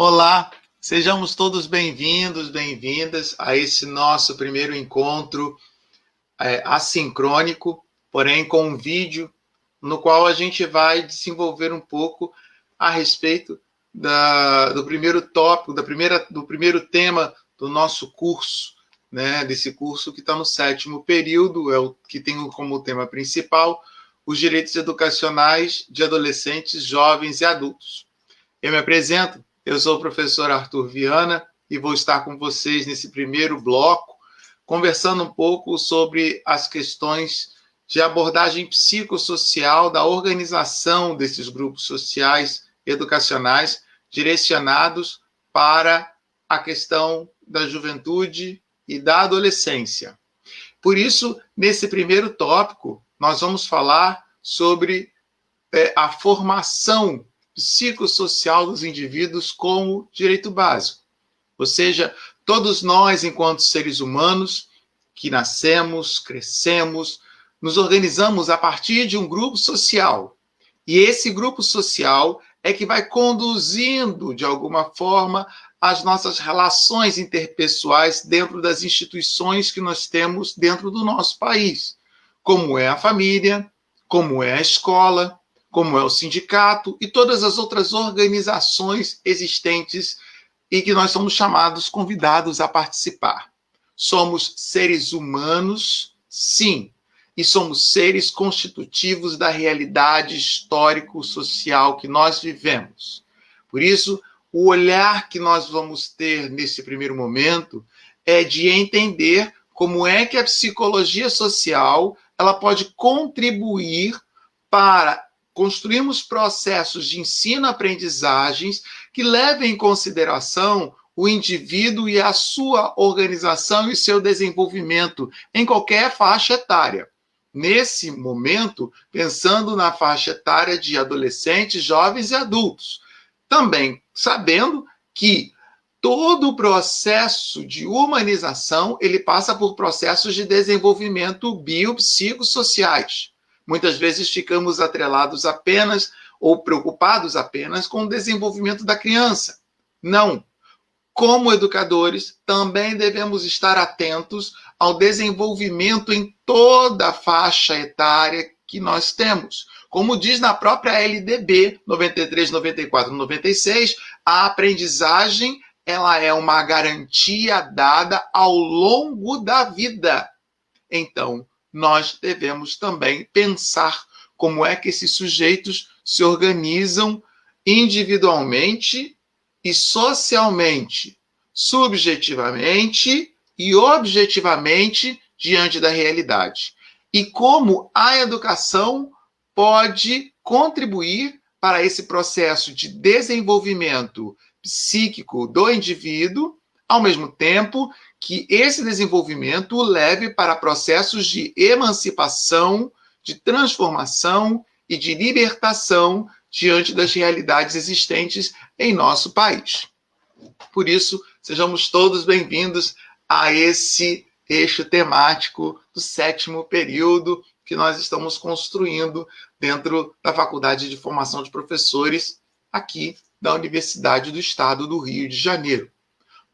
Olá, sejamos todos bem-vindos, bem-vindas a esse nosso primeiro encontro assincrônico, porém com um vídeo no qual a gente vai desenvolver um pouco a respeito do primeiro tópico, do primeiro tema do nosso curso, né? Desse curso que está no 7º período, é o que tem como tema principal os direitos educacionais de adolescentes, jovens e adultos. Eu me apresento, eu sou o professor Arthur Viana e vou estar com vocês nesse primeiro bloco, conversando um pouco sobre as questões de abordagem psicossocial da organização desses grupos sociais educacionais direcionados para a questão da juventude e da adolescência. Por isso, nesse primeiro tópico, nós vamos falar sobre a formação psicossocial dos indivíduos como direito básico. Ou seja, todos nós, enquanto seres humanos, que nascemos, crescemos, nos organizamos a partir de um grupo social. E esse grupo social é que vai conduzindo, de alguma forma, as nossas relações interpessoais dentro das instituições que nós temos dentro do nosso país, como é a família, como é a escola, como é o sindicato e todas as outras organizações existentes e que nós somos convidados a participar. Somos seres humanos, sim, e somos seres constitutivos da realidade histórico-social que nós vivemos. Por isso, o olhar que nós vamos ter nesse primeiro momento é de entender como é que a psicologia social ela pode contribuir para construirmos processos de ensino-aprendizagens que levem em consideração o indivíduo e a sua organização e seu desenvolvimento em qualquer faixa etária. Nesse momento, pensando na faixa etária de adolescentes, jovens e adultos. Também sabendo que todo o processo de humanização ele passa por processos de desenvolvimento biopsicossociais. Muitas vezes ficamos atrelados apenas ou preocupados apenas com o desenvolvimento da criança. Não. Como educadores, também devemos estar atentos ao desenvolvimento em toda a faixa etária que nós temos. Como diz na própria LDB 93, 94, 96, a aprendizagem ela é uma garantia dada ao longo da vida. Então, nós devemos também pensar como é que esses sujeitos se organizam individualmente e socialmente, subjetivamente e objetivamente diante da realidade. E como a educação pode contribuir para esse processo de desenvolvimento psíquico do indivíduo, ao mesmo tempo que esse desenvolvimento o leve para processos de emancipação, de transformação e de libertação diante das realidades existentes em nosso país. Por isso, sejamos todos bem-vindos a esse eixo temático do 7º período que nós estamos construindo dentro da Faculdade de Formação de Professores aqui da Universidade do Estado do Rio de Janeiro.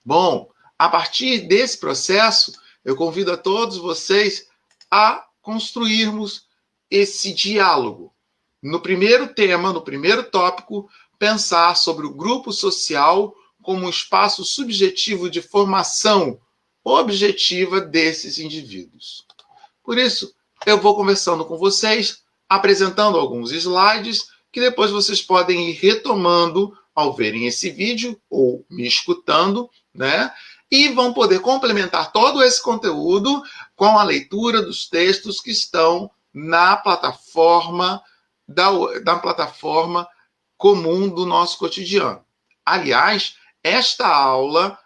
Bom, a partir desse processo, eu convido a todos vocês a construirmos esse diálogo. No primeiro tema, no primeiro tópico, pensar sobre o grupo social como um espaço subjetivo de formação objetiva desses indivíduos. Por isso, eu vou conversando com vocês, apresentando alguns slides, que depois vocês podem ir retomando ao verem esse vídeo ou me escutando, né? E vão poder complementar todo esse conteúdo com a leitura dos textos que estão na plataforma da plataforma comum do nosso cotidiano. Aliás, esta aula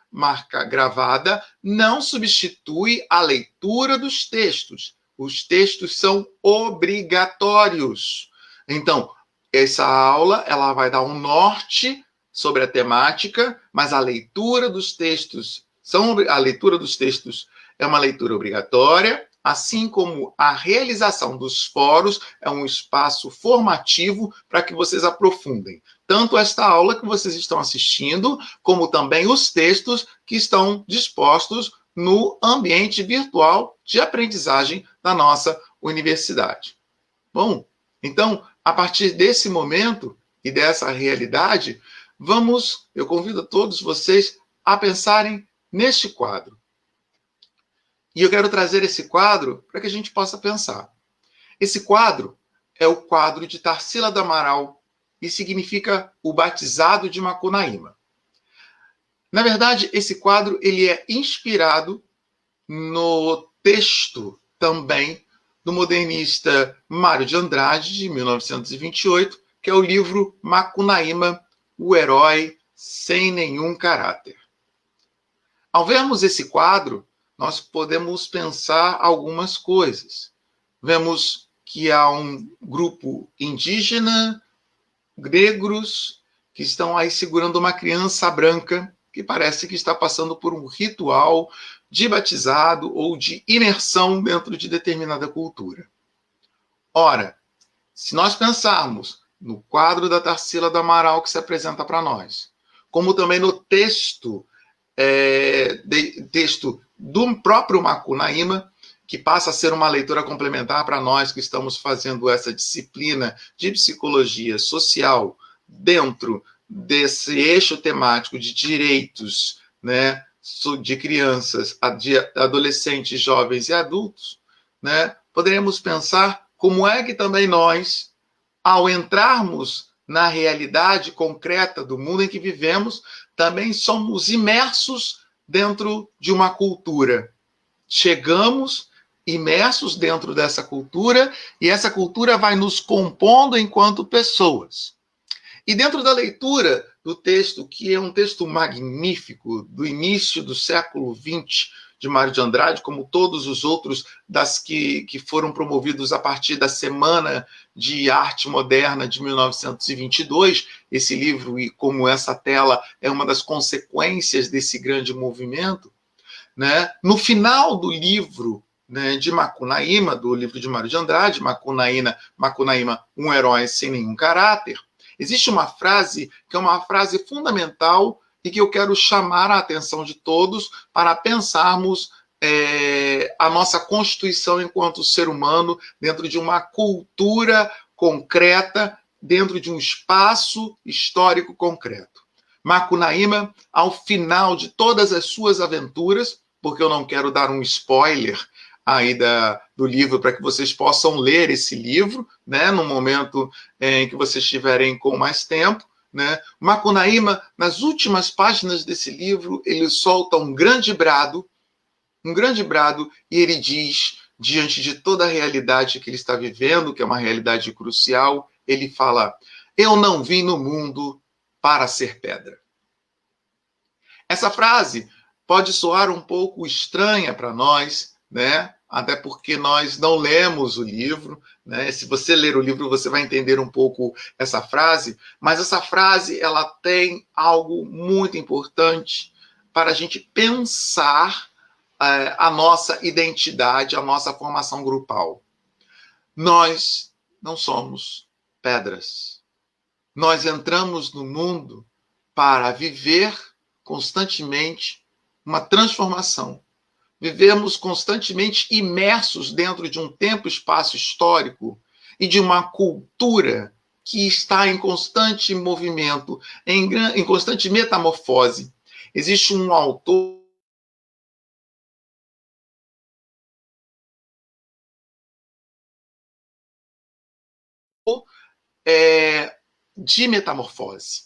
gravada não substitui a leitura dos textos. Os textos são obrigatórios. Então, essa aula ela vai dar um norte sobre a temática, mas a leitura dos textos é uma leitura obrigatória assim como a realização dos fóruns é um espaço formativo para que vocês aprofundem tanto esta aula que vocês estão assistindo, como também os textos que estão dispostos no ambiente virtual de aprendizagem da nossa universidade. Bom, então, a partir desse momento e dessa realidade, eu convido todos vocês a pensarem neste quadro. E eu quero trazer esse quadro para que a gente possa pensar. Esse quadro é o quadro de Tarsila do Amaral e significa o batizado de Macunaíma. Na verdade, esse quadro ele é inspirado no texto também do modernista Mário de Andrade, de 1928, que é o livro Macunaíma, o herói sem nenhum caráter. Ao vermos esse quadro, nós podemos pensar algumas coisas. Vemos que há um grupo indígena, negros, que estão aí segurando uma criança branca, que parece que está passando por um ritual de batizado ou de imersão dentro de determinada cultura. Ora, se nós pensarmos no quadro da Tarsila do Amaral que se apresenta para nós, como também no texto do próprio Macunaíma, que passa a ser uma leitura complementar para nós que estamos fazendo essa disciplina de psicologia social dentro desse eixo temático de direitos, né, de crianças, de adolescentes, jovens e adultos, né, poderemos pensar como é que também nós, ao entrarmos na realidade concreta do mundo em que vivemos, também somos imersos dentro de uma cultura. Chegamos imersos dentro dessa cultura e essa cultura vai nos compondo enquanto pessoas. E dentro da leitura do texto, que é um texto magnífico, do início do século XX, de Mário de Andrade, como todos os outros que foram promovidos a partir da Semana de Arte Moderna de 1922, esse livro, e como essa tela, é uma das consequências desse grande movimento, né? No final do livro, né, de Macunaíma, do livro de Mário de Andrade, Macunaíma, um herói sem nenhum caráter, existe uma frase que é uma frase fundamental e que eu quero chamar a atenção de todos para pensarmos a nossa constituição enquanto ser humano dentro de uma cultura concreta, dentro de um espaço histórico concreto. Macunaíma, ao final de todas as suas aventuras, porque eu não quero dar um spoiler aí do livro para que vocês possam ler esse livro, né, no momento em que vocês estiverem com mais tempo, né? Macunaíma, nas últimas páginas desse livro, ele solta um grande brado, e ele diz, diante de toda a realidade que ele está vivendo, que é uma realidade crucial, ele fala: eu não vim no mundo para ser pedra. Essa frase pode soar um pouco estranha para nós, né? Até porque nós não lemos o livro, né? Se você ler o livro, você vai entender um pouco essa frase, mas essa frase ela tem algo muito importante para a gente pensar a nossa identidade, a nossa formação grupal. Nós não somos pedras. Nós entramos no mundo para viver constantemente uma transformação. Vivemos constantemente imersos dentro de um tempo e espaço histórico e de uma cultura que está em constante movimento, em constante metamorfose. Existe um autor de metamorfose.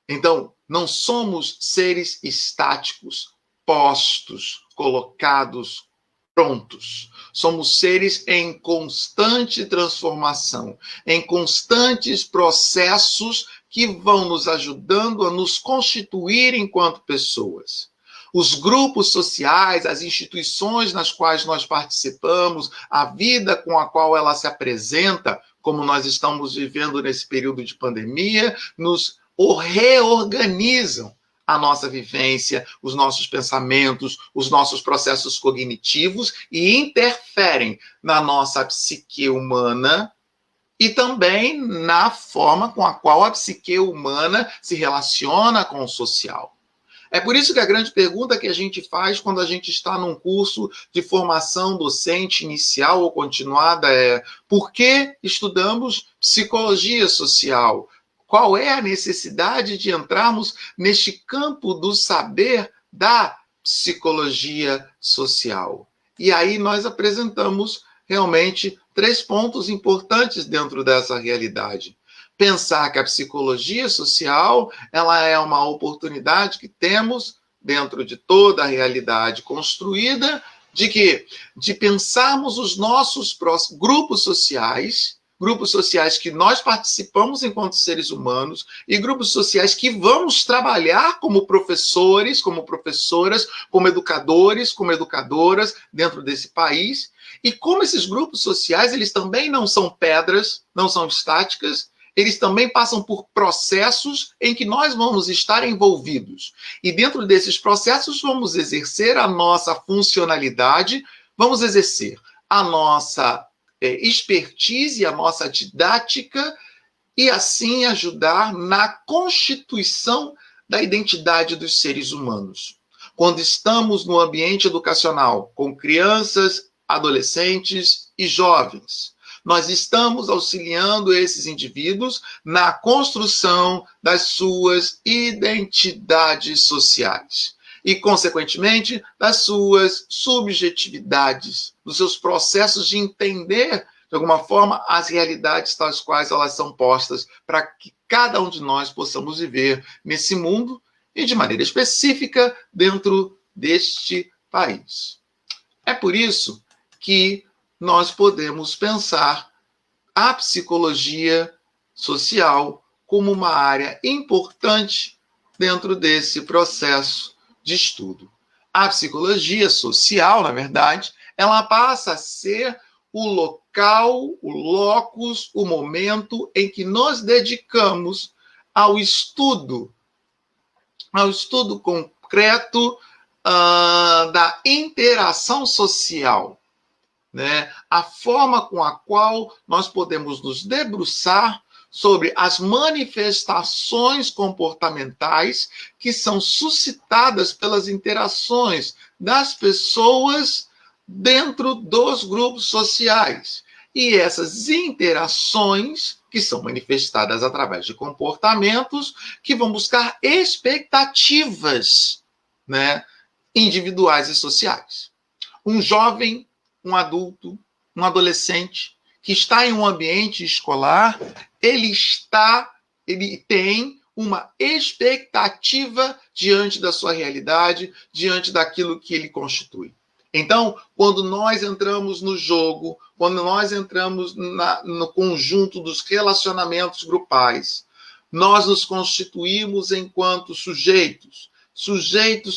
Então, não somos seres estáticos, postos, colocados, prontos. Somos seres em constante transformação, em constantes processos que vão nos ajudando a nos constituir enquanto pessoas. Os grupos sociais, as instituições nas quais nós participamos, a vida com a qual ela se apresenta, como nós estamos vivendo nesse período de pandemia, nos reorganizam a nossa vivência, os nossos pensamentos, os nossos processos cognitivos e interferem na nossa psique humana e também na forma com a qual a psique humana se relaciona com o social. É por isso que a grande pergunta que a gente faz quando a gente está num curso de formação docente inicial ou continuada é: por que estudamos psicologia social? Qual é a necessidade de entrarmos neste campo do saber da psicologia social? E aí nós apresentamos realmente 3 pontos importantes dentro dessa realidade. Pensar que a psicologia social ela é uma oportunidade que temos dentro de toda a realidade construída de quê? De pensarmos os nossos grupos sociais que nós participamos enquanto seres humanos e grupos sociais que vamos trabalhar como professores, como professoras, como educadores, como educadoras dentro desse país. E como esses grupos sociais, eles também não são pedras, não são estáticas, eles também passam por processos em que nós vamos estar envolvidos. E dentro desses processos, vamos exercer a nossa funcionalidade, vamos exercer a nossa expertise, a nossa didática, e assim ajudar na constituição da identidade dos seres humanos. Quando estamos no ambiente educacional com crianças, adolescentes e jovens, nós estamos auxiliando esses indivíduos na construção das suas identidades sociais e, consequentemente, das suas subjetividades, dos seus processos de entender, de alguma forma, as realidades tais quais elas são postas para que cada um de nós possamos viver nesse mundo e, de maneira específica, dentro deste país. É por isso que nós podemos pensar a psicologia social como uma área importante dentro desse processo de estudo. A psicologia social, na verdade, ela passa a ser o local, o locus, o momento em que nos dedicamos ao estudo concreto da interação social, né? A forma com a qual nós podemos nos debruçar sobre as manifestações comportamentais que são suscitadas pelas interações das pessoas dentro dos grupos sociais. E essas interações, que são manifestadas através de comportamentos, que vão buscar expectativas, né, individuais e sociais. Um jovem, um adulto, um adolescente que está em um ambiente escolar, ele tem uma expectativa diante da sua realidade, diante daquilo que ele constitui. Então, quando nós entramos no jogo, quando nós entramos no conjunto dos relacionamentos grupais, nós nos constituímos enquanto sujeitos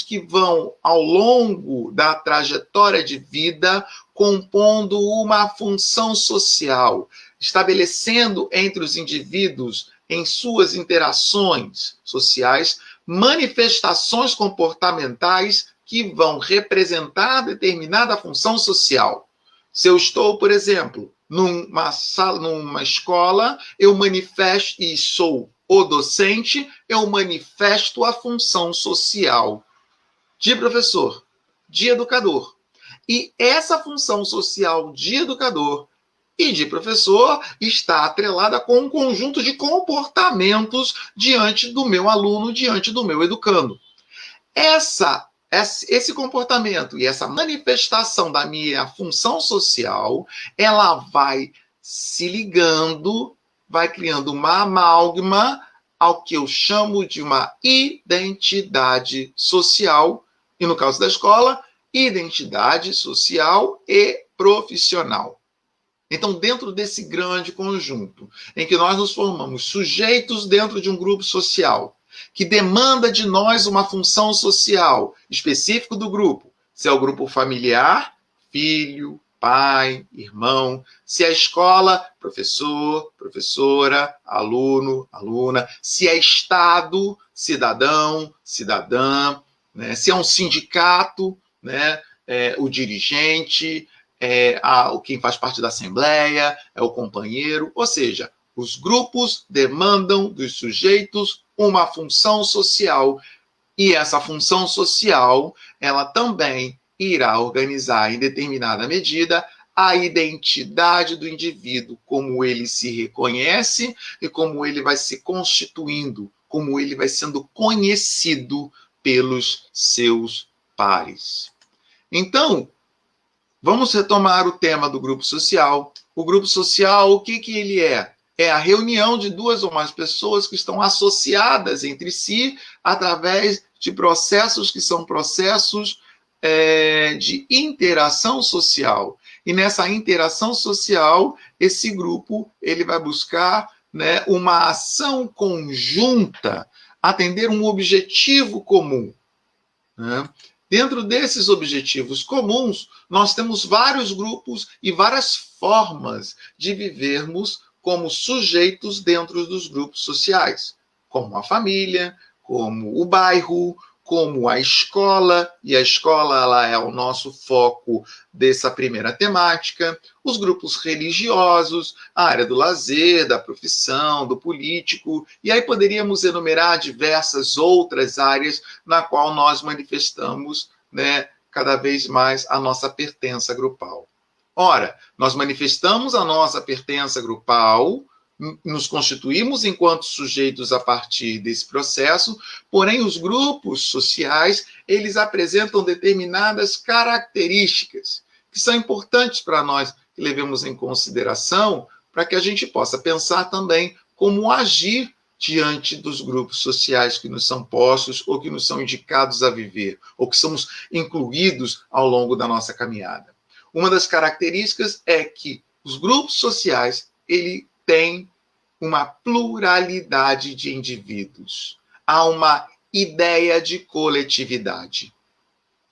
que vão, ao longo da trajetória de vida, compondo uma função social, estabelecendo entre os indivíduos, em suas interações sociais, manifestações comportamentais que vão representar determinada função social. Se eu estou, por exemplo, numa escola, eu manifesto e sou o docente, eu manifesto a função social de professor, de educador. E essa função social de educador e de professor está atrelada com um conjunto de comportamentos diante do meu aluno, diante do meu educando. Esse comportamento e essa manifestação da minha função social, ela vai se ligando, vai criando uma amálgama ao que eu chamo de uma identidade social, e no caso da escola, identidade social e profissional. Então, dentro desse grande conjunto, em que nós nos formamos sujeitos dentro de um grupo social, que demanda de nós uma função social específica do grupo, se é o grupo familiar, filho, pai, irmão. Se é escola, professor, professora, aluno, aluna. Se é Estado, cidadão, cidadã. Né? Se é um sindicato, né? O dirigente, quem faz parte da assembleia, é o companheiro. Ou seja, os grupos demandam dos sujeitos uma função social. E essa função social, ela também irá organizar, em determinada medida, a identidade do indivíduo, como ele se reconhece e como ele vai se constituindo, como ele vai sendo conhecido pelos seus pares. Então, vamos retomar o tema do grupo social. O grupo social, o que ele é? É a reunião de duas ou mais pessoas que estão associadas entre si através de processos que são processos de interação social. E nessa interação social, esse grupo ele vai buscar, né, uma ação conjunta, atender um objetivo comum. Né? Dentro desses objetivos comuns, nós temos vários grupos e várias formas de vivermos como sujeitos dentro dos grupos sociais, como a família, como o bairro, como a escola, e a escola ela é o nosso foco dessa primeira temática, os grupos religiosos, a área do lazer, da profissão, do político, e aí poderíamos enumerar diversas outras áreas na qual nós manifestamos, né, cada vez mais a nossa pertença grupal. Ora, nós manifestamos a nossa pertença grupal, nos constituímos enquanto sujeitos a partir desse processo, porém os grupos sociais, eles apresentam determinadas características que são importantes para nós que levemos em consideração para que a gente possa pensar também como agir diante dos grupos sociais que nos são postos ou que nos são indicados a viver, ou que somos incluídos ao longo da nossa caminhada. Uma das características é que os grupos sociais, ele tem uma pluralidade de indivíduos. Há uma ideia de coletividade.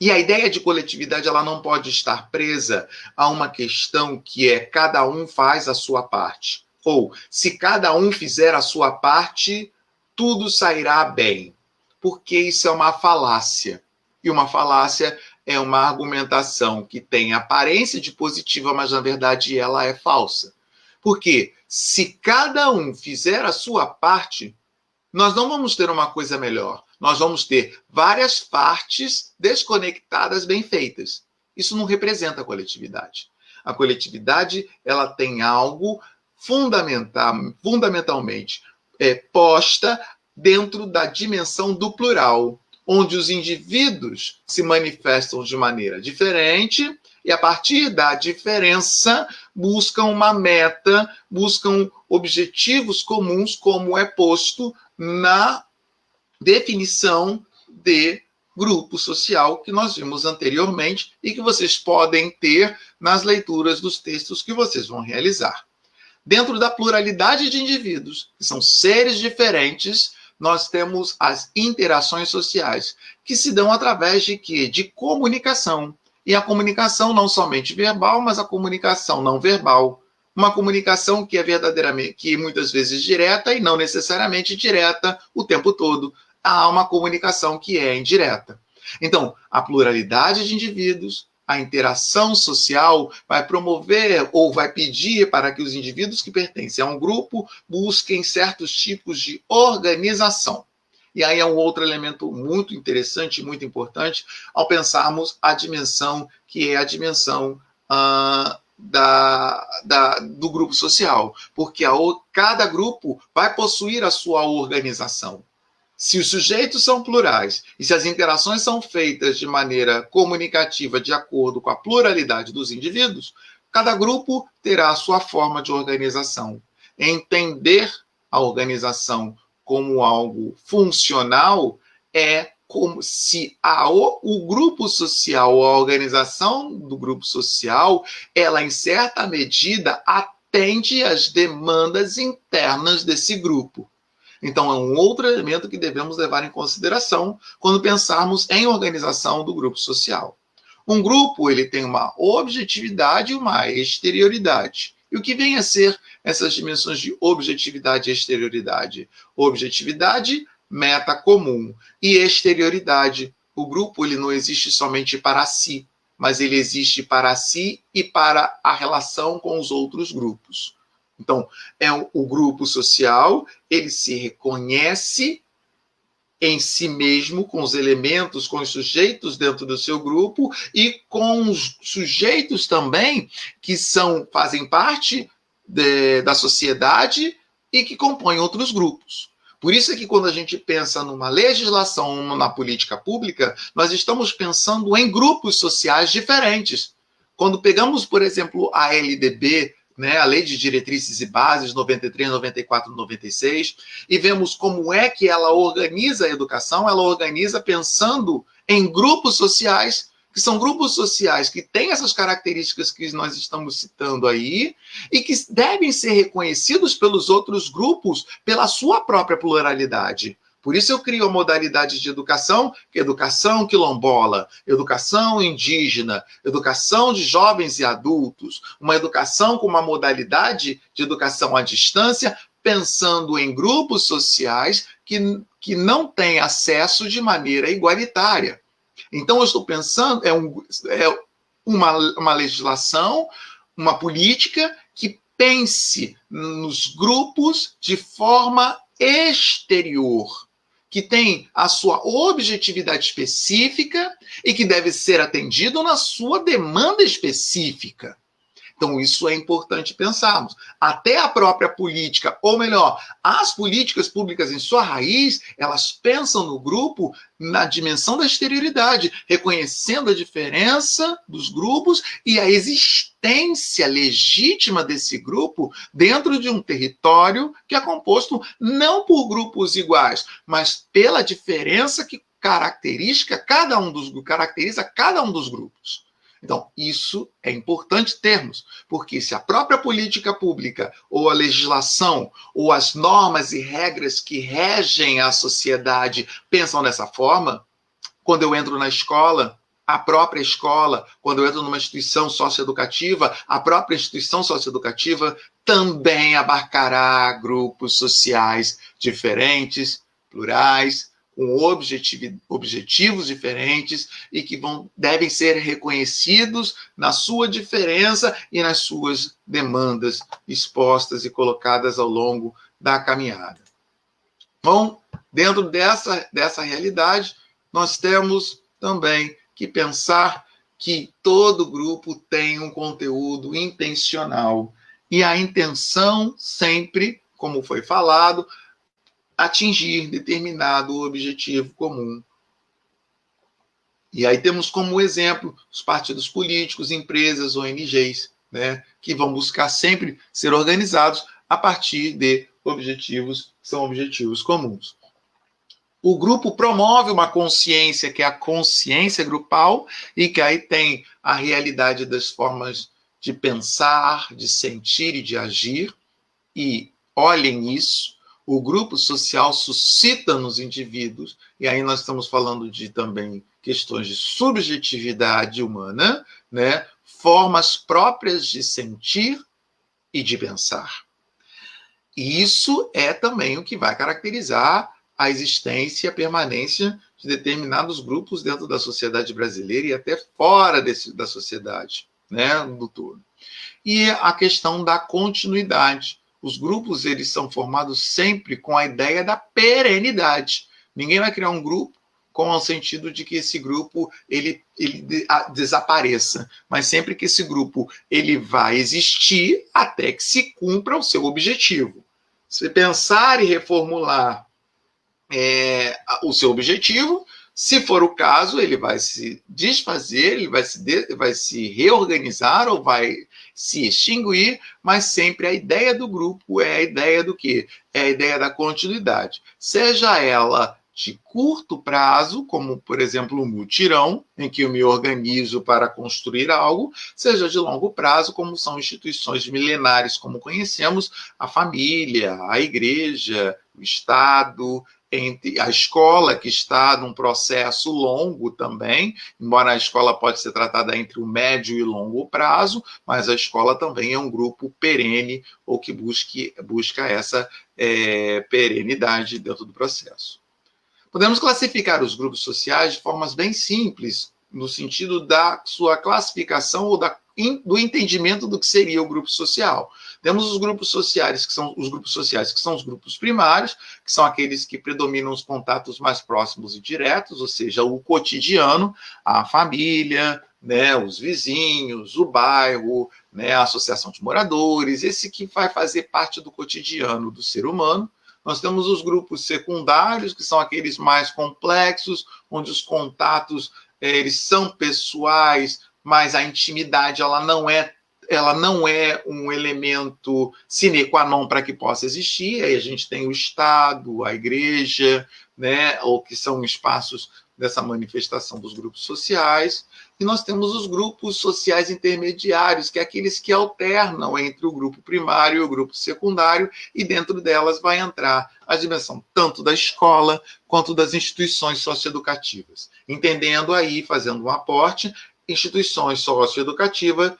E a ideia de coletividade ela não pode estar presa a uma questão que é cada um faz a sua parte. Ou, se cada um fizer a sua parte, tudo sairá bem. Porque isso é uma falácia. E uma falácia é uma argumentação que tem aparência de positiva, mas na verdade ela é falsa. Porque se cada um fizer a sua parte, nós não vamos ter uma coisa melhor. Nós vamos ter várias partes desconectadas bem feitas. Isso não representa a coletividade. A coletividade ela tem algo fundamentalmente posta dentro da dimensão do plural, onde os indivíduos se manifestam de maneira diferente e, a partir da diferença, buscam uma meta, buscam objetivos comuns, como é posto na definição de grupo social que nós vimos anteriormente e que vocês podem ter nas leituras dos textos que vocês vão realizar. Dentro da pluralidade de indivíduos, que são seres diferentes, nós temos as interações sociais, que se dão através de quê? De comunicação. E a comunicação não somente verbal, mas a comunicação não verbal. Uma comunicação que é verdadeiramente, que muitas vezes direta e não necessariamente direta o tempo todo. Há uma comunicação que é indireta. Então, a pluralidade de indivíduos, a interação social vai promover ou vai pedir para que os indivíduos que pertencem a um grupo busquem certos tipos de organização. E aí é um outro elemento muito interessante e muito importante ao pensarmos a dimensão que é a dimensão do grupo social. Porque cada grupo vai possuir a sua organização. Se os sujeitos são plurais e se as interações são feitas de maneira comunicativa de acordo com a pluralidade dos indivíduos, cada grupo terá a sua forma de organização. Entender a organização como algo funcional é como se o grupo social, ou a organização do grupo social, ela em certa medida atende às demandas internas desse grupo. Então, é um outro elemento que devemos levar em consideração quando pensarmos em organização do grupo social. Um grupo ele tem uma objetividade e uma exterioridade. E o que vem a ser essas dimensões de objetividade e exterioridade? Objetividade, meta comum. E exterioridade, o grupo ele não existe somente para si, mas ele existe para si e para a relação com os outros grupos. Então, o grupo social, ele se reconhece em si mesmo, com os elementos, com os sujeitos dentro do seu grupo e com os sujeitos também que fazem parte da sociedade e que compõem outros grupos. Por isso é que quando a gente pensa numa legislação, na política pública, nós estamos pensando em grupos sociais diferentes. Quando pegamos, por exemplo, a LDB, né, a Lei de Diretrizes e Bases 93, 94, 96, e vemos como é que ela organiza a educação, ela organiza pensando em grupos sociais, que são grupos sociais que têm essas características que nós estamos citando aí, e que devem ser reconhecidos pelos outros grupos pela sua própria pluralidade. Por isso eu crio a modalidade de educação, que é educação quilombola, educação indígena, educação de jovens e adultos, uma educação com uma modalidade de educação à distância, pensando em grupos sociais que não têm acesso de maneira igualitária. Então, eu estou pensando, uma legislação, uma política que pense nos grupos de forma exterior, que tem a sua objetividade específica e que deve ser atendido na sua demanda específica. Então, isso é importante pensarmos. Até a própria política, ou melhor, as políticas públicas em sua raiz, elas pensam no grupo na dimensão da exterioridade, reconhecendo a diferença dos grupos e a existência legítima desse grupo dentro de um território que é composto não por grupos iguais, mas pela diferença que caracteriza cada um dos grupos. Então, isso é importante termos, porque se a própria política pública, ou a legislação, ou as normas e regras que regem a sociedade pensam dessa forma, quando eu entro na escola, a própria escola, quando eu entro numa instituição socioeducativa, a própria instituição socioeducativa também abarcará grupos sociais diferentes, plurais, com objetivos diferentes e que devem ser reconhecidos na sua diferença e nas suas demandas expostas e colocadas ao longo da caminhada. Bom, dentro dessa realidade, nós temos também que pensar que todo grupo tem um conteúdo intencional e a intenção sempre, como foi falado, atingir determinado objetivo comum. E aí temos como exemplo os partidos políticos, empresas, ONGs, né, que vão buscar sempre ser organizados a partir de objetivos que são objetivos comuns. O grupo promove uma consciência, que é a consciência grupal, e que aí tem a realidade das formas de pensar, de sentir e de agir. E olhem isso, o grupo social suscita nos indivíduos, e aí nós estamos falando de também questões de subjetividade humana, né? Formas próprias de sentir e de pensar. E isso é também o que vai caracterizar a existência e a permanência de determinados grupos dentro da sociedade brasileira e até fora da sociedade, né, do todo. E a questão da continuidade. Os grupos eles são formados sempre com a ideia da perenidade. Ninguém vai criar um grupo com o sentido de que esse grupo ele desapareça, mas sempre que esse grupo ele vai existir até que se cumpra o seu objetivo. Se pensar e reformular o seu objetivo, se for o caso, ele vai se desfazer, ele vai se reorganizar ou vai se extinguir, mas sempre a ideia do grupo é a ideia do quê? É a ideia da continuidade. Seja ela de curto prazo, como, por exemplo, um mutirão, em que eu me organizo para construir algo, seja de longo prazo, como são instituições milenares, como conhecemos, a família, a igreja, o Estado, entre a escola, que está num processo longo também, embora a escola pode ser tratada entre o médio e longo prazo, mas a escola também é um grupo perene ou que busca essa perenidade dentro do processo. Podemos classificar os grupos sociais de formas bem simples, no sentido da sua classificação ou do entendimento do que seria o grupo social. Temos os grupos sociais, que são os grupos primários, que são aqueles que predominam os contatos mais próximos e diretos, ou seja, o cotidiano, a família, né, os vizinhos, o bairro, né, a associação de moradores, esse que vai fazer parte do cotidiano do ser humano. Nós temos os grupos secundários, que são aqueles mais complexos, onde os contatos eles são pessoais, mas a intimidade ela não é um elemento sine qua non para que possa existir. Aí a gente tem o Estado, a igreja, né, ou que são espaços dessa manifestação dos grupos sociais. E nós temos os grupos sociais intermediários, que é aqueles que alternam entre o grupo primário e o grupo secundário, e dentro delas vai entrar a dimensão tanto da escola quanto das instituições socioeducativas. Entendendo aí, fazendo um aporte, instituições socioeducativas,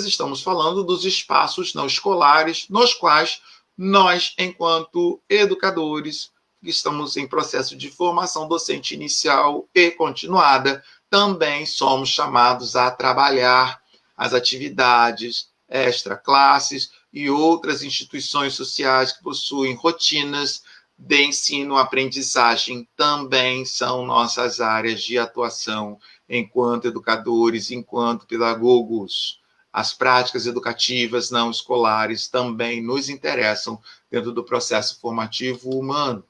estamos falando dos espaços não escolares, nos quais nós, enquanto educadores, que estamos em processo de formação docente inicial e continuada, também somos chamados a trabalhar as atividades extra-classes e outras instituições sociais que possuem rotinas de ensino-aprendizagem, também são nossas áreas de atuação enquanto educadores, enquanto pedagogos. As práticas educativas não escolares também nos interessam dentro do processo formativo humano.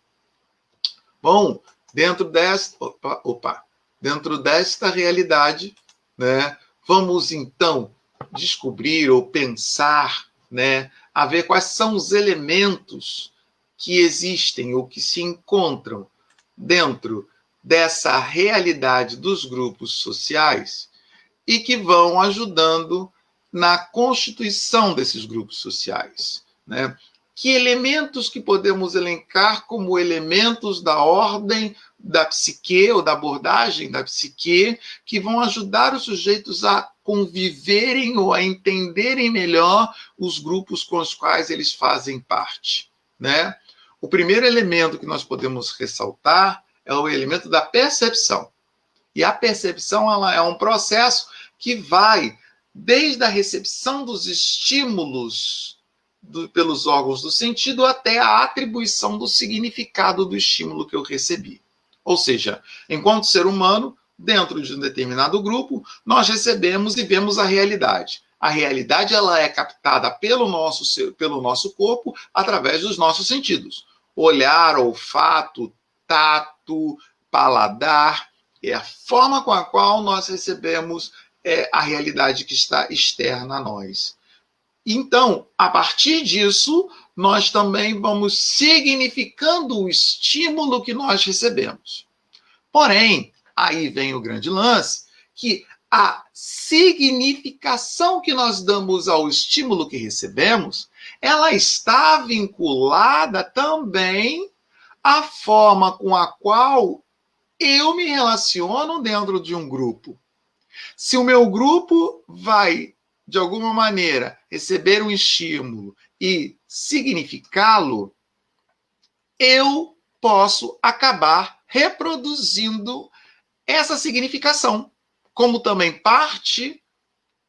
Bom, dentro desta realidade, né, vamos então descobrir ou pensar, né, a ver quais são os elementos que existem ou que se encontram dentro dessa realidade dos grupos sociais e que vão ajudando na constituição desses grupos sociais, né? Que elementos que podemos elencar como elementos da ordem da psique ou da abordagem da psique que vão ajudar os sujeitos a conviverem ou a entenderem melhor os grupos com os quais eles fazem parte, né? O primeiro elemento que nós podemos ressaltar é o elemento da percepção. E a percepção ela é um processo que vai desde a recepção dos estímulos pelos órgãos do sentido até a atribuição do significado do estímulo que eu recebi. Ou seja, enquanto ser humano, dentro de um determinado grupo, nós recebemos e vemos a realidade. A realidade ela é captada pelo nosso corpo através dos nossos sentidos. Olhar, olfato, tato, paladar, é a forma com a qual nós recebemos a realidade que está externa a nós. Então, a partir disso, nós também vamos significando o estímulo que nós recebemos. Porém, aí vem o grande lance, que a significação que nós damos ao estímulo que recebemos, ela está vinculada também à forma com a qual eu me relaciono dentro de um grupo. Se o meu grupo vai, de alguma maneira, receber um estímulo e significá-lo, eu posso acabar reproduzindo essa significação, como também parte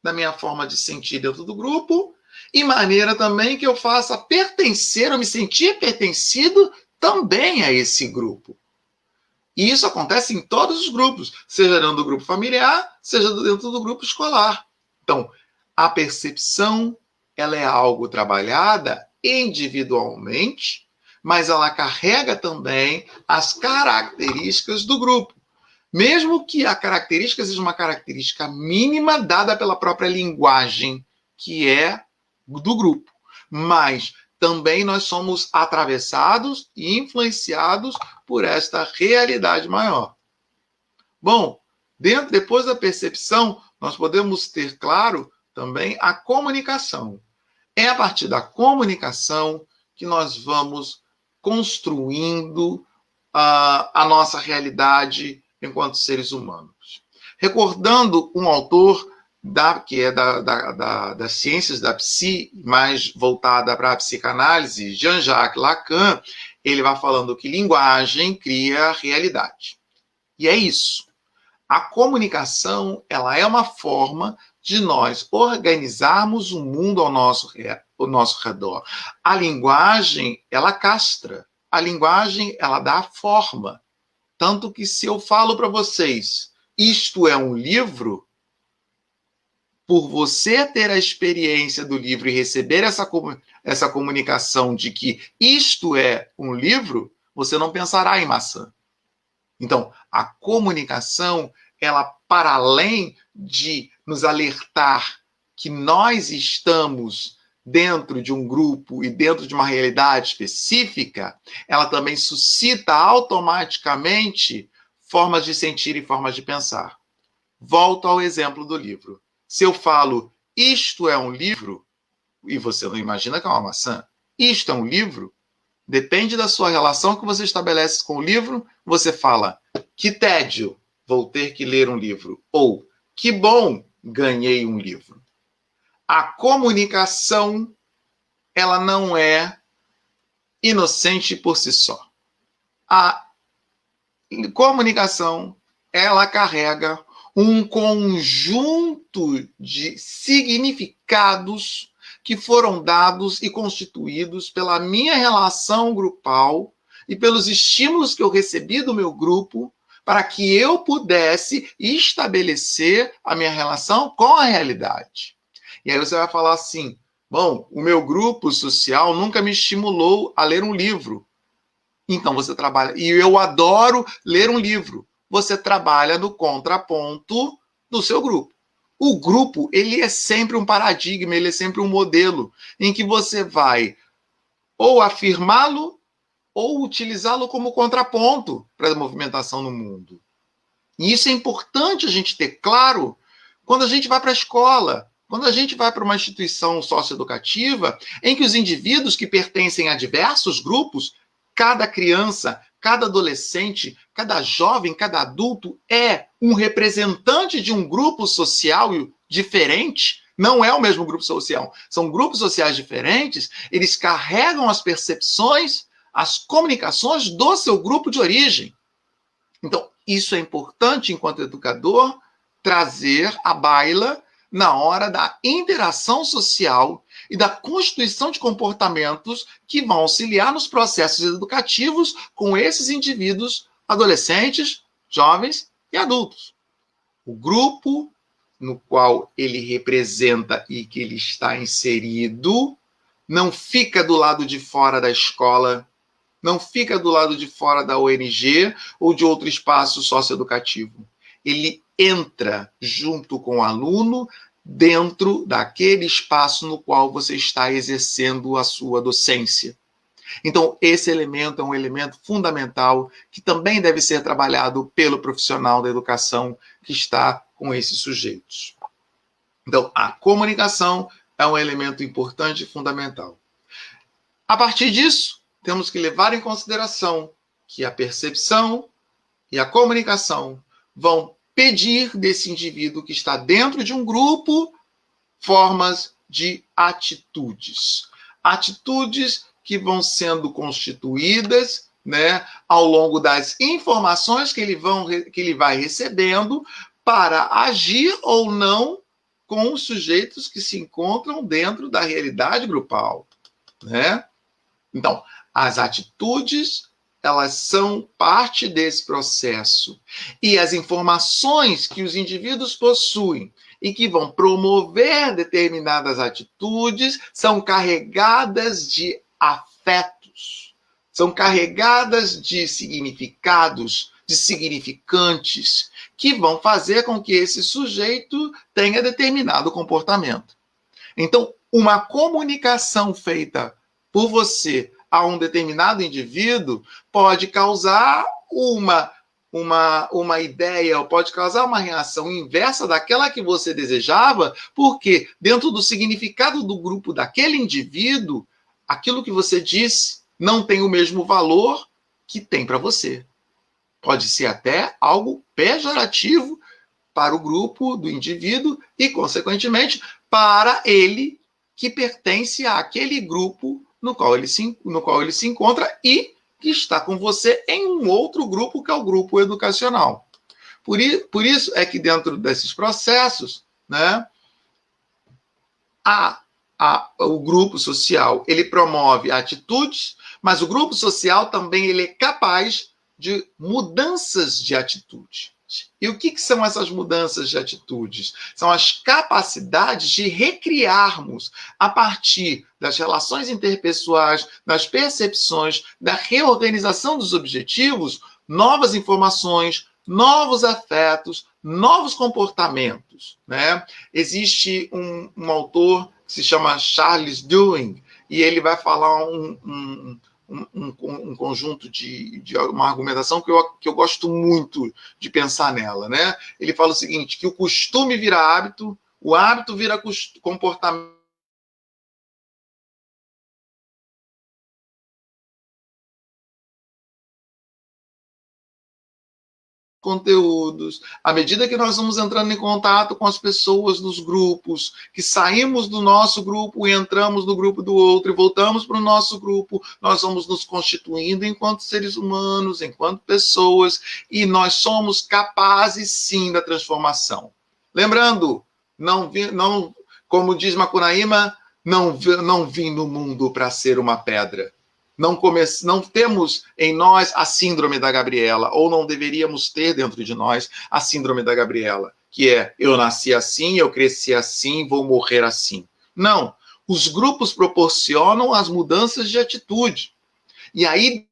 da minha forma de sentir dentro do grupo, e maneira também que eu faça pertencer, ou me sentir pertencido também a esse grupo. E isso acontece em todos os grupos, seja dentro do grupo familiar, seja dentro do grupo escolar. Então, a percepção, ela é algo trabalhada individualmente, mas ela carrega também as características do grupo. Mesmo que a característica seja uma característica mínima dada pela própria linguagem, que é do grupo. Mas também nós somos atravessados e influenciados por esta realidade maior. Bom, depois da percepção, nós podemos ter, claro, também a comunicação. É a partir da comunicação que nós vamos construindo a nossa realidade enquanto seres humanos. Recordando um autor que é das ciências da psi, mais voltada para a psicanálise, Jean-Jacques Lacan, ele vai falando que linguagem cria realidade. E é isso. A comunicação, ela é uma forma de nós organizarmos o mundo ao nosso redor. A linguagem, ela castra. A linguagem, ela dá forma. Tanto que se eu falo para vocês, isto é um livro, por você ter a experiência do livro e receber essa comunicação de que isto é um livro, você não pensará em maçã. Então, a comunicação, ela, para além de nos alertar que nós estamos dentro de um grupo e dentro de uma realidade específica, ela também suscita automaticamente formas de sentir e formas de pensar. Volto ao exemplo do livro. Se eu falo, isto é um livro, e você não imagina que é uma maçã, isto é um livro, depende da sua relação que você estabelece com o livro, você fala, que tédio, vou ter que ler um livro. Ou, que bom, ganhei um livro. A comunicação, ela não é inocente por si só. A comunicação, ela carrega um conjunto de significados que foram dados e constituídos pela minha relação grupal e pelos estímulos que eu recebi do meu grupo para que eu pudesse estabelecer a minha relação com a realidade. E aí você vai falar assim, bom, o meu grupo social nunca me estimulou a ler um livro. Então você trabalha, e eu adoro ler um livro. Você trabalha no contraponto do seu grupo. O grupo, ele é sempre um paradigma, ele é sempre um modelo em que você vai ou afirmá-lo ou utilizá-lo como contraponto para a movimentação no mundo. E isso é importante a gente ter claro quando a gente vai para a escola, quando a gente vai para uma instituição socioeducativa, em que os indivíduos que pertencem a diversos grupos, cada criança, cada adolescente, cada jovem, cada adulto é um representante de um grupo social diferente, não é o mesmo grupo social, são grupos sociais diferentes, eles carregam as percepções, as comunicações do seu grupo de origem. Então, isso é importante, enquanto educador, trazer à baila na hora da interação social e da constituição de comportamentos que vão auxiliar nos processos educativos com esses indivíduos adolescentes, jovens e adultos. O grupo no qual ele representa e que ele está inserido não fica do lado de fora da escola, não fica do lado de fora da ONG ou de outro espaço socioeducativo. Ele entra junto com o aluno dentro daquele espaço no qual você está exercendo a sua docência. Então, esse elemento é um elemento fundamental que também deve ser trabalhado pelo profissional da educação que está com esses sujeitos. Então, a comunicação é um elemento importante e fundamental. A partir disso, temos que levar em consideração que a percepção e a comunicação vão pedir desse indivíduo que está dentro de um grupo formas de atitudes. Atitudes que vão sendo constituídas, né, ao longo das informações que ele vai recebendo para agir ou não com os sujeitos que se encontram dentro da realidade grupal, né? Então, as atitudes, elas são parte desse processo. E as informações que os indivíduos possuem e que vão promover determinadas atitudes são carregadas de afetos, são carregadas de significados, de significantes, que vão fazer com que esse sujeito tenha determinado comportamento. Então, uma comunicação feita por você a um determinado indivíduo pode causar uma ideia, ou pode causar uma reação inversa daquela que você desejava, porque dentro do significado do grupo daquele indivíduo, aquilo que você disse não tem o mesmo valor que tem para você. Pode ser até algo pejorativo para o grupo do indivíduo e, consequentemente, para ele que pertence àquele grupo no qual ele se encontra e que está com você em um outro grupo, que é o grupo educacional. Por isso é que dentro desses processos, né, o grupo social ele promove atitudes, mas o grupo social também ele é capaz de mudanças de atitude. E o que são essas mudanças de atitudes? São as capacidades de recriarmos, a partir das relações interpessoais, das percepções, da reorganização dos objetivos, novas informações, novos afetos, novos comportamentos. Né? Existe um autor que se chama Charles Duhigg, e ele vai falar um conjunto de uma argumentação que eu gosto muito de pensar nela. Né? Ele fala o seguinte, que o costume vira hábito, o hábito vira comportamento, conteúdos, à medida que nós vamos entrando em contato com as pessoas dos grupos, que saímos do nosso grupo e entramos no grupo do outro e voltamos para o nosso grupo, nós vamos nos constituindo enquanto seres humanos, enquanto pessoas, e nós somos capazes, sim, da transformação. Lembrando, não, como diz Macunaíma, não vim no mundo para ser uma pedra. Não temos em nós a síndrome da Gabriela, ou não deveríamos ter dentro de nós a síndrome da Gabriela, que é, eu nasci assim, eu cresci assim, vou morrer assim. Não, os grupos proporcionam as mudanças de atitude. E aí,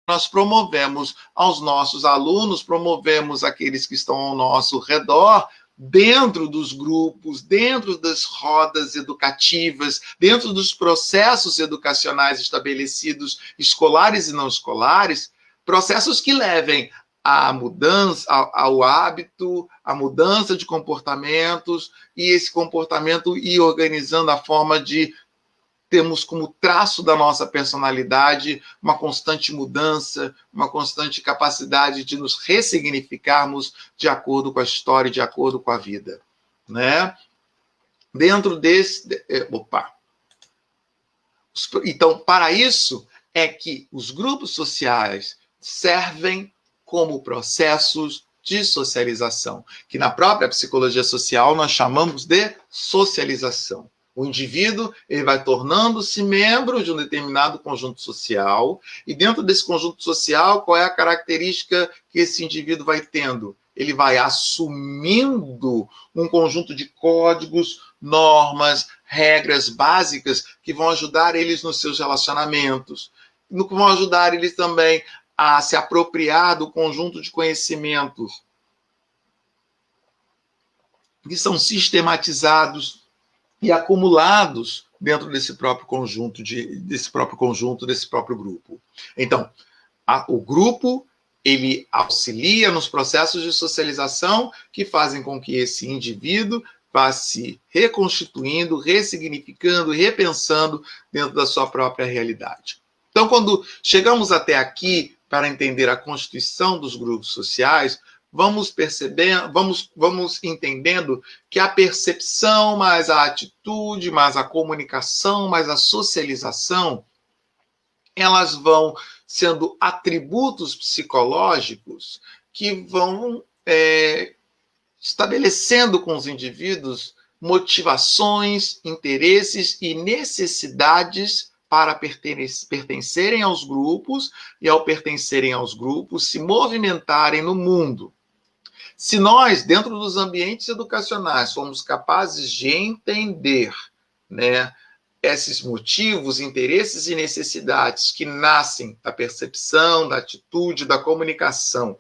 nós promovemos aos nossos alunos, promovemos aqueles que estão ao nosso redor, dentro dos grupos, dentro das rodas educativas, dentro dos processos educacionais estabelecidos, escolares e não escolares, processos que levem à mudança, ao hábito, à mudança de comportamentos, e esse comportamento ir organizando a forma de temos como traço da nossa personalidade uma constante mudança, uma constante capacidade de nos ressignificarmos de acordo com a história, de acordo com a vida. Né? Dentro desse... Então, para isso é que os grupos sociais servem como processos de socialização, que na própria psicologia social nós chamamos de socialização. O indivíduo ele vai tornando-se membro de um determinado conjunto social, e dentro desse conjunto social, qual é a característica que esse indivíduo vai tendo? Ele vai assumindo um conjunto de códigos, normas, regras básicas que vão ajudar eles nos seus relacionamentos, que vão ajudar eles também a se apropriar do conjunto de conhecimentos que são sistematizados e acumulados dentro desse próprio conjunto, desse próprio grupo. Então, o grupo ele auxilia nos processos de socialização que fazem com que esse indivíduo vá se reconstituindo, ressignificando, repensando dentro da sua própria realidade. Então, quando chegamos até aqui para entender a constituição dos grupos sociais, vamos percebendo, vamos entendendo que a percepção, mais a atitude, mais a comunicação, mais a socialização, elas vão sendo atributos psicológicos que vão estabelecendo com os indivíduos motivações, interesses e necessidades para pertencerem aos grupos e, ao pertencerem aos grupos, se movimentarem no mundo. Se nós, dentro dos ambientes educacionais, somos capazes de entender, né, esses motivos, interesses e necessidades que nascem da percepção, da atitude, da comunicação,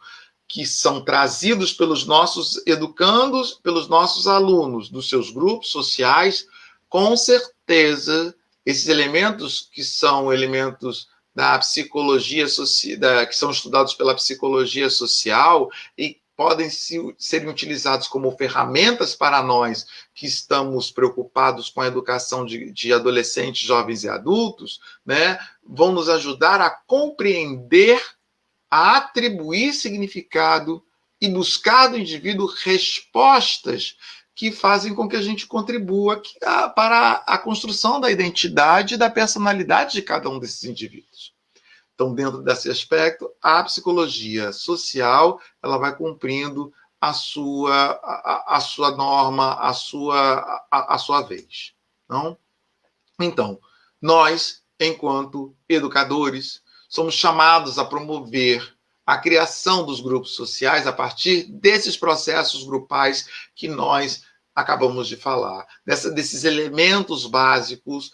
que são trazidos pelos nossos educandos, pelos nossos alunos, dos seus grupos sociais, com certeza, esses elementos que são elementos da psicologia social, que são estudados pela psicologia social e podem serem utilizados como ferramentas para nós que estamos preocupados com a educação de adolescentes, jovens e adultos, né? Vão nos ajudar a compreender, a atribuir significado e buscar do indivíduo respostas que fazem com que a gente contribua para a construção da identidade e da personalidade de cada um desses indivíduos. Então, dentro desse aspecto, a psicologia social ela vai cumprindo a sua norma, a sua vez. Não? Então, nós, enquanto educadores, somos chamados a promover a criação dos grupos sociais a partir desses processos grupais que nós acabamos de falar, desses elementos básicos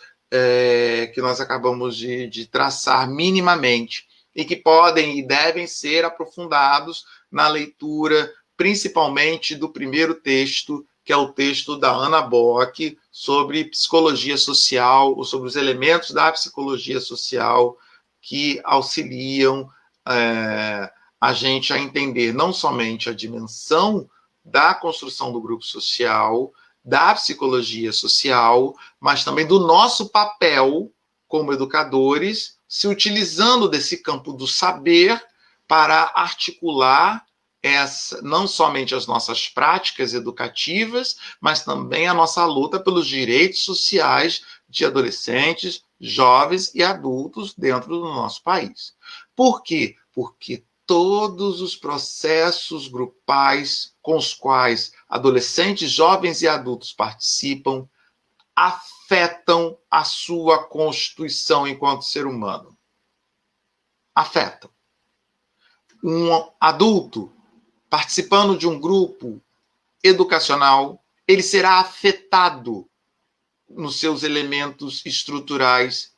que nós acabamos de traçar minimamente e que podem e devem ser aprofundados na leitura, principalmente do primeiro texto, que é o texto da Anna Bock sobre psicologia social, ou sobre os elementos da psicologia social que auxiliam a gente a entender não somente a dimensão da construção do grupo social, da psicologia social, mas também do nosso papel como educadores, se utilizando desse campo do saber para articular não somente as nossas práticas educativas, mas também a nossa luta pelos direitos sociais de adolescentes, jovens e adultos dentro do nosso país. Por quê? Porque todos os processos grupais com os quais adolescentes, jovens e adultos participam afetam a sua constituição enquanto ser humano. Afetam. Um adulto participando de um grupo educacional, ele será afetado nos seus elementos estruturais,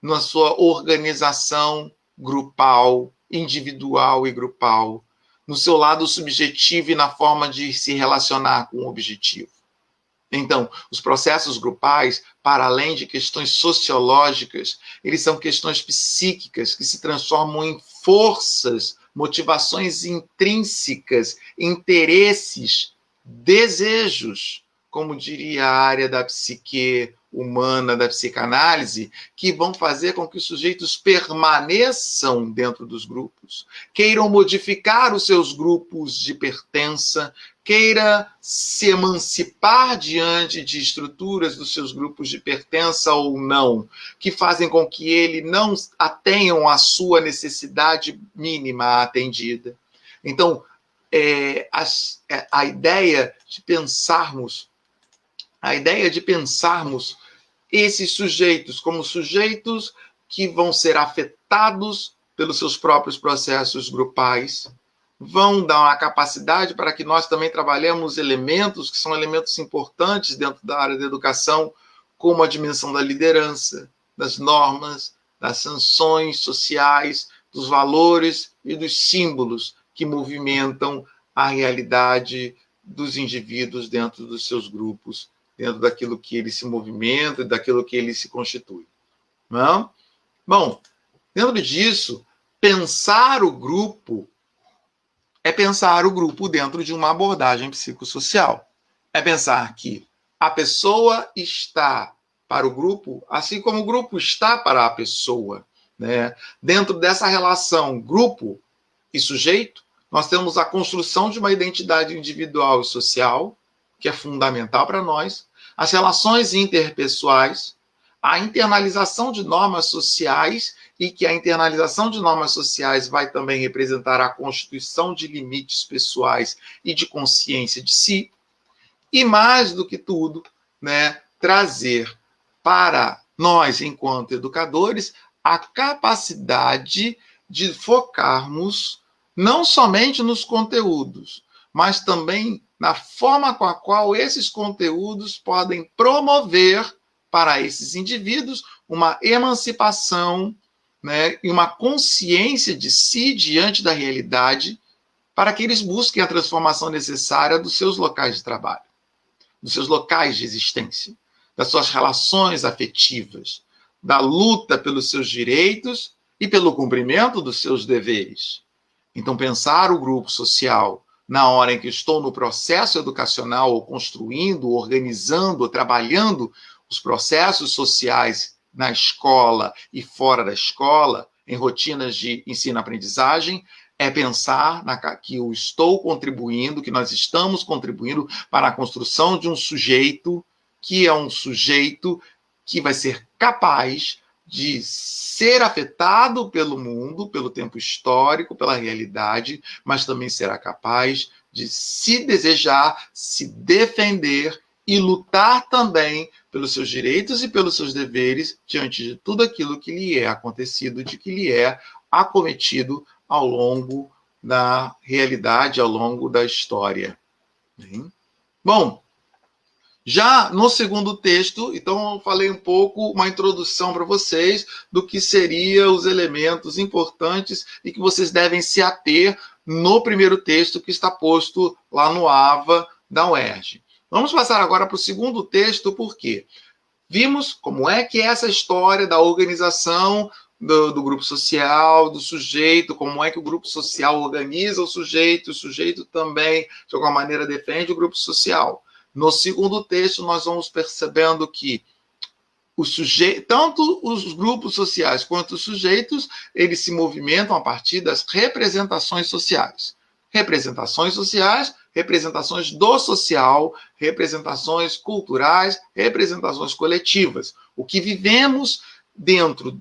na sua organização grupal, individual e grupal, no seu lado subjetivo e na forma de se relacionar com o objetivo. Então, os processos grupais, para além de questões sociológicas, eles são questões psíquicas que se transformam em forças, motivações intrínsecas, interesses, desejos, como diria a área da psique humana, da psicanálise, que vão fazer com que os sujeitos permaneçam dentro dos grupos, queiram modificar os seus grupos de pertença, queira se emancipar diante de estruturas dos seus grupos de pertença ou não, que fazem com que ele não atenham a sua necessidade mínima atendida. Então, a ideia de pensarmos esses sujeitos como sujeitos que vão ser afetados pelos seus próprios processos grupais, vão dar uma capacidade para que nós também trabalhemos elementos que são elementos importantes dentro da área da educação, como a dimensão da liderança, das normas, das sanções sociais, dos valores e dos símbolos que movimentam a realidade dos indivíduos dentro dos seus grupos, dentro daquilo que ele se movimenta e daquilo que ele se constitui. Não? Bom, dentro disso, pensar o grupo é pensar o grupo dentro de uma abordagem psicossocial. É pensar que a pessoa está para o grupo, assim como o grupo está para a pessoa. Né? Dentro dessa relação grupo e sujeito, nós temos a construção de uma identidade individual e social, que é fundamental para nós, as relações interpessoais, a internalização de normas sociais, e que a internalização de normas sociais vai também representar a constituição de limites pessoais e de consciência de si, e mais do que tudo, né, trazer para nós, enquanto educadores, a capacidade de focarmos não somente nos conteúdos, mas também na forma com a qual esses conteúdos podem promover para esses indivíduos uma emancipação, né, e uma consciência de si diante da realidade, para que eles busquem a transformação necessária dos seus locais de trabalho, dos seus locais de existência, das suas relações afetivas, da luta pelos seus direitos e pelo cumprimento dos seus deveres. Então, pensar o grupo social na hora em que estou no processo educacional, ou construindo, organizando, ou trabalhando os processos sociais na escola e fora da escola, em rotinas de ensino-aprendizagem, é pensar que eu estou contribuindo, que nós estamos contribuindo para a construção de um sujeito que é um sujeito que vai ser capaz de ser afetado pelo mundo, pelo tempo histórico, pela realidade, mas também será capaz de se desejar, se defender e lutar também pelos seus direitos e pelos seus deveres diante de tudo aquilo que lhe é acontecido, de que lhe é acometido ao longo da realidade, ao longo da história. Bom, já no segundo texto, então eu falei um pouco, uma introdução para vocês do que seriam os elementos importantes e que vocês devem se ater no primeiro texto que está posto lá no AVA da UERJ. Vamos passar agora para o segundo texto, porque vimos como é que é essa história da organização do grupo social, do sujeito, como é que o grupo social organiza o sujeito também, de alguma maneira, defende o grupo social. No segundo texto, nós vamos percebendo que tanto os grupos sociais quanto os sujeitos, eles se movimentam a partir das representações sociais. Representações sociais, representações do social, representações culturais, representações coletivas. O que vivemos dentro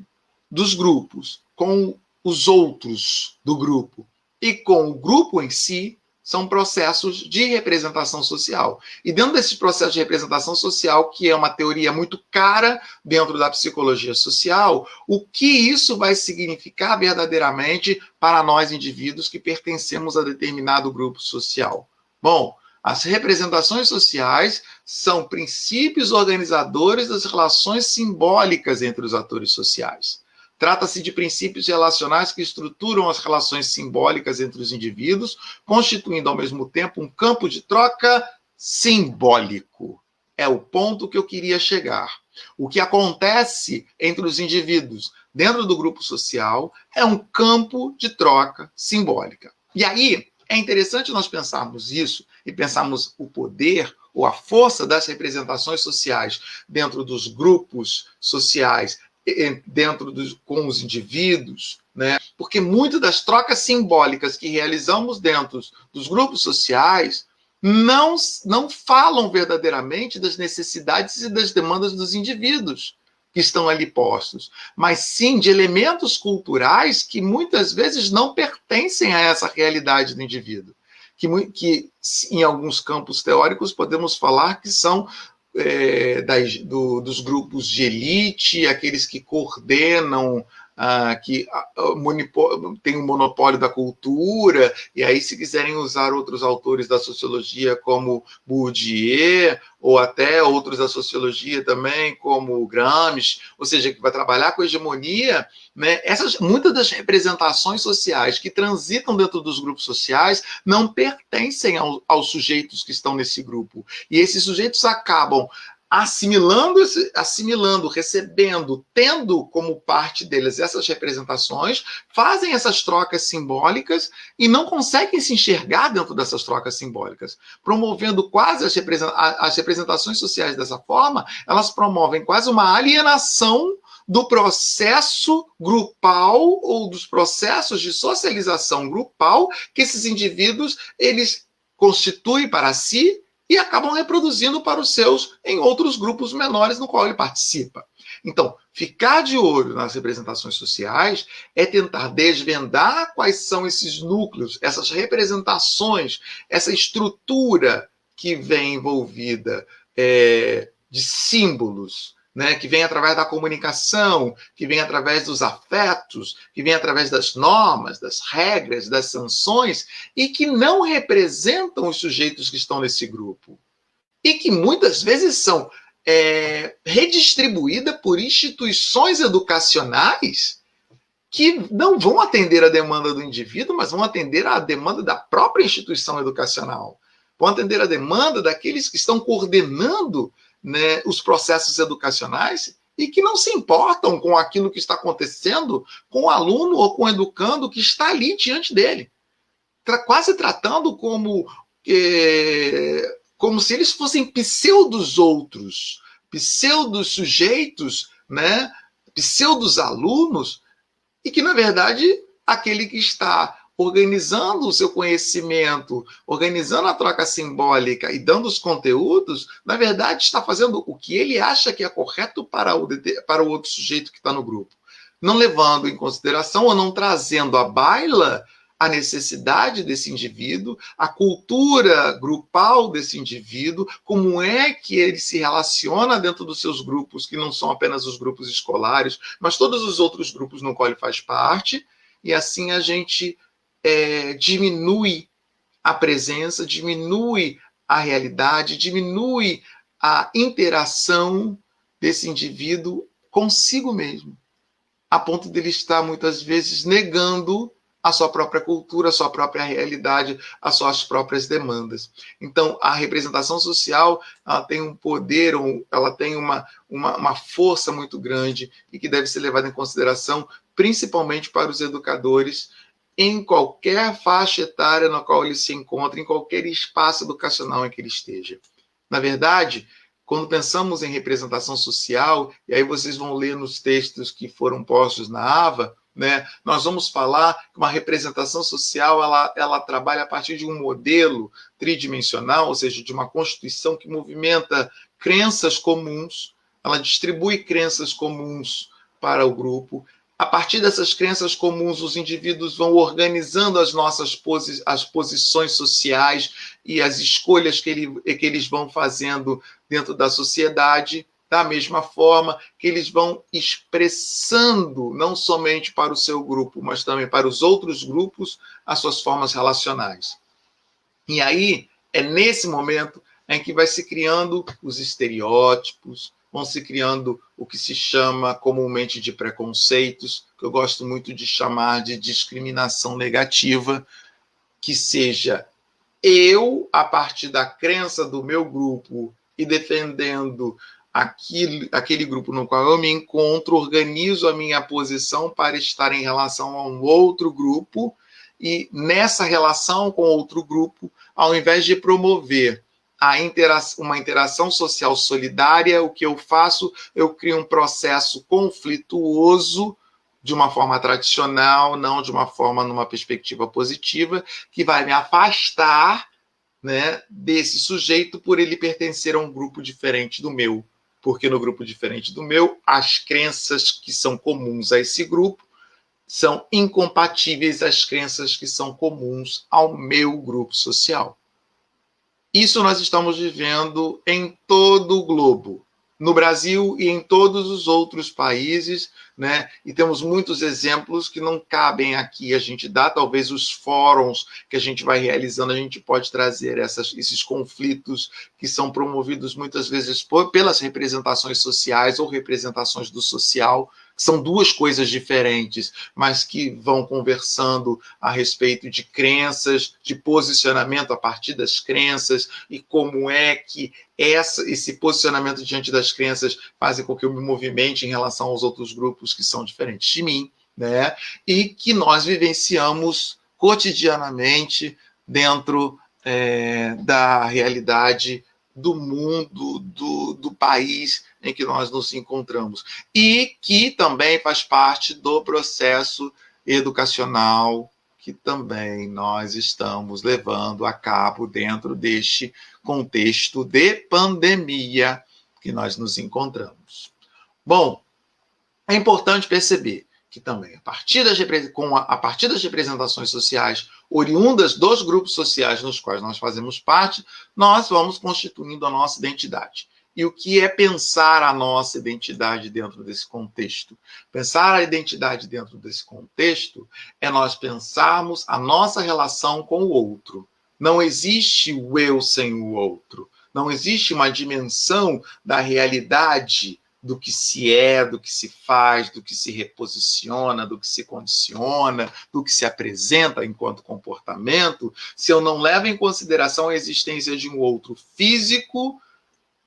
dos grupos, com os outros do grupo e com o grupo em si, são processos de representação social. E dentro desse processo de representação social, que é uma teoria muito cara dentro da psicologia social, o que isso vai significar verdadeiramente para nós indivíduos que pertencemos a determinado grupo social? Bom, as representações sociais são princípios organizadores das relações simbólicas entre os atores sociais. Trata-se de princípios relacionais que estruturam as relações simbólicas entre os indivíduos, constituindo ao mesmo tempo um campo de troca simbólico. É o ponto que eu queria chegar. O que acontece entre os indivíduos dentro do grupo social é um campo de troca simbólica. E aí é interessante nós pensarmos isso e pensarmos o poder ou a força das representações sociais dentro dos grupos sociais, com os indivíduos, né? Porque muitas das trocas simbólicas que realizamos dentro dos grupos sociais não falam verdadeiramente das necessidades e das demandas dos indivíduos que estão ali postos, mas sim de elementos culturais que muitas vezes não pertencem a essa realidade do indivíduo, que em alguns campos teóricos podemos falar que são dos grupos de elite, aqueles que coordenam, que tem um monopólio da cultura, e aí se quiserem usar outros autores da sociologia como Bourdieu, ou até outros da sociologia também, como Gramsci, ou seja, que vai trabalhar com a hegemonia, né? Muitas das representações sociais que transitam dentro dos grupos sociais não pertencem aos sujeitos que estão nesse grupo. E esses sujeitos acabam assimilando, recebendo, tendo como parte deles essas representações, fazem essas trocas simbólicas e não conseguem se enxergar dentro dessas trocas simbólicas. Promovendo quase as representações sociais dessa forma, elas promovem quase uma alienação do processo grupal ou dos processos de socialização grupal que esses indivíduos eles constituem para si e acabam reproduzindo para os seus em outros grupos menores no qual ele participa. Então, ficar de olho nas representações sociais é tentar desvendar quais são esses núcleos, essas representações, essa estrutura que vem envolvida de símbolos, né, que vem através da comunicação, que vem através dos afetos, que vem através das normas, das regras, das sanções, e que não representam os sujeitos que estão nesse grupo. E que muitas vezes são redistribuídas por instituições educacionais que não vão atender a demanda do indivíduo, mas vão atender a demanda da própria instituição educacional. Vão atender a demanda daqueles que estão coordenando, né, os processos educacionais e que não se importam com aquilo que está acontecendo com o aluno ou com o educando que está ali diante dele. quase tratando como se eles fossem pseudos outros, pseudos sujeitos, né? Pseudos alunos, e que, na verdade, aquele que está organizando o seu conhecimento, organizando a troca simbólica e dando os conteúdos, na verdade, está fazendo o que ele acha que é correto para o outro sujeito que está no grupo, não levando em consideração ou não trazendo à baila a necessidade desse indivíduo, a cultura grupal desse indivíduo, como é que ele se relaciona dentro dos seus grupos, que não são apenas os grupos escolares, mas todos os outros grupos no qual ele faz parte, e assim a gente diminui a presença, diminui a realidade, diminui a interação desse indivíduo consigo mesmo, a ponto dele estar muitas vezes negando a sua própria cultura, a sua própria realidade, as suas próprias demandas. Então, a representação social, ela tem um poder, ela tem uma força muito grande e que deve ser levada em consideração, principalmente para os educadores, em qualquer faixa etária na qual ele se encontra, em qualquer espaço educacional em que ele esteja. Na verdade, quando pensamos em representação social, e aí vocês vão ler nos textos que foram postos na AVA, né, nós vamos falar que uma representação social ela trabalha a partir de um modelo tridimensional, ou seja, de uma constituição que movimenta crenças comuns, ela distribui crenças comuns para o grupo. A partir dessas crenças comuns, os indivíduos vão organizando as posições sociais e as escolhas que eles vão fazendo dentro da sociedade, da mesma forma que eles vão expressando, não somente para o seu grupo, mas também para os outros grupos, as suas formas relacionais. E aí, é nesse momento em que vai se criando os estereótipos, vão se criando o que se chama comumente de preconceitos, que eu gosto muito de chamar de discriminação negativa, que seja eu, a partir da crença do meu grupo e defendendo aquele grupo no qual eu me encontro, organizo a minha posição para estar em relação a um outro grupo, e nessa relação com outro grupo, ao invés de promover uma interação social solidária, o que eu faço? Eu crio um processo conflituoso de uma forma tradicional, não de uma forma numa perspectiva positiva, que vai me afastar, né, desse sujeito por ele pertencer a um grupo diferente do meu. Porque no grupo diferente do meu, as crenças que são comuns a esse grupo são incompatíveis às crenças que são comuns ao meu grupo social. Isso nós estamos vivendo em todo o globo, no Brasil e em todos os outros países, né? E temos muitos exemplos que não cabem aqui a gente dar, talvez os fóruns que a gente vai realizando, a gente pode trazer esses conflitos que são promovidos muitas vezes pelas representações sociais ou representações do social, são duas coisas diferentes, mas que vão conversando a respeito de crenças, de posicionamento a partir das crenças, e como é que esse posicionamento diante das crenças faz com que eu me movimente em relação aos outros grupos que são diferentes de mim, né? E que nós vivenciamos cotidianamente dentro da realidade do mundo, do país em que nós nos encontramos. E que também faz parte do processo educacional que também nós estamos levando a cabo dentro deste contexto de pandemia que nós nos encontramos. Bom, é importante perceber que também, a partir das representações sociais oriundas dos grupos sociais nos quais nós fazemos parte, nós vamos constituindo a nossa identidade. E o que é pensar a nossa identidade dentro desse contexto? Pensar a identidade dentro desse contexto é nós pensarmos a nossa relação com o outro. Não existe o eu sem o outro. Não existe uma dimensão da realidade do que se é, do que se faz, do que se reposiciona, do que se condiciona, do que se apresenta enquanto comportamento, se eu não levo em consideração a existência de um outro físico,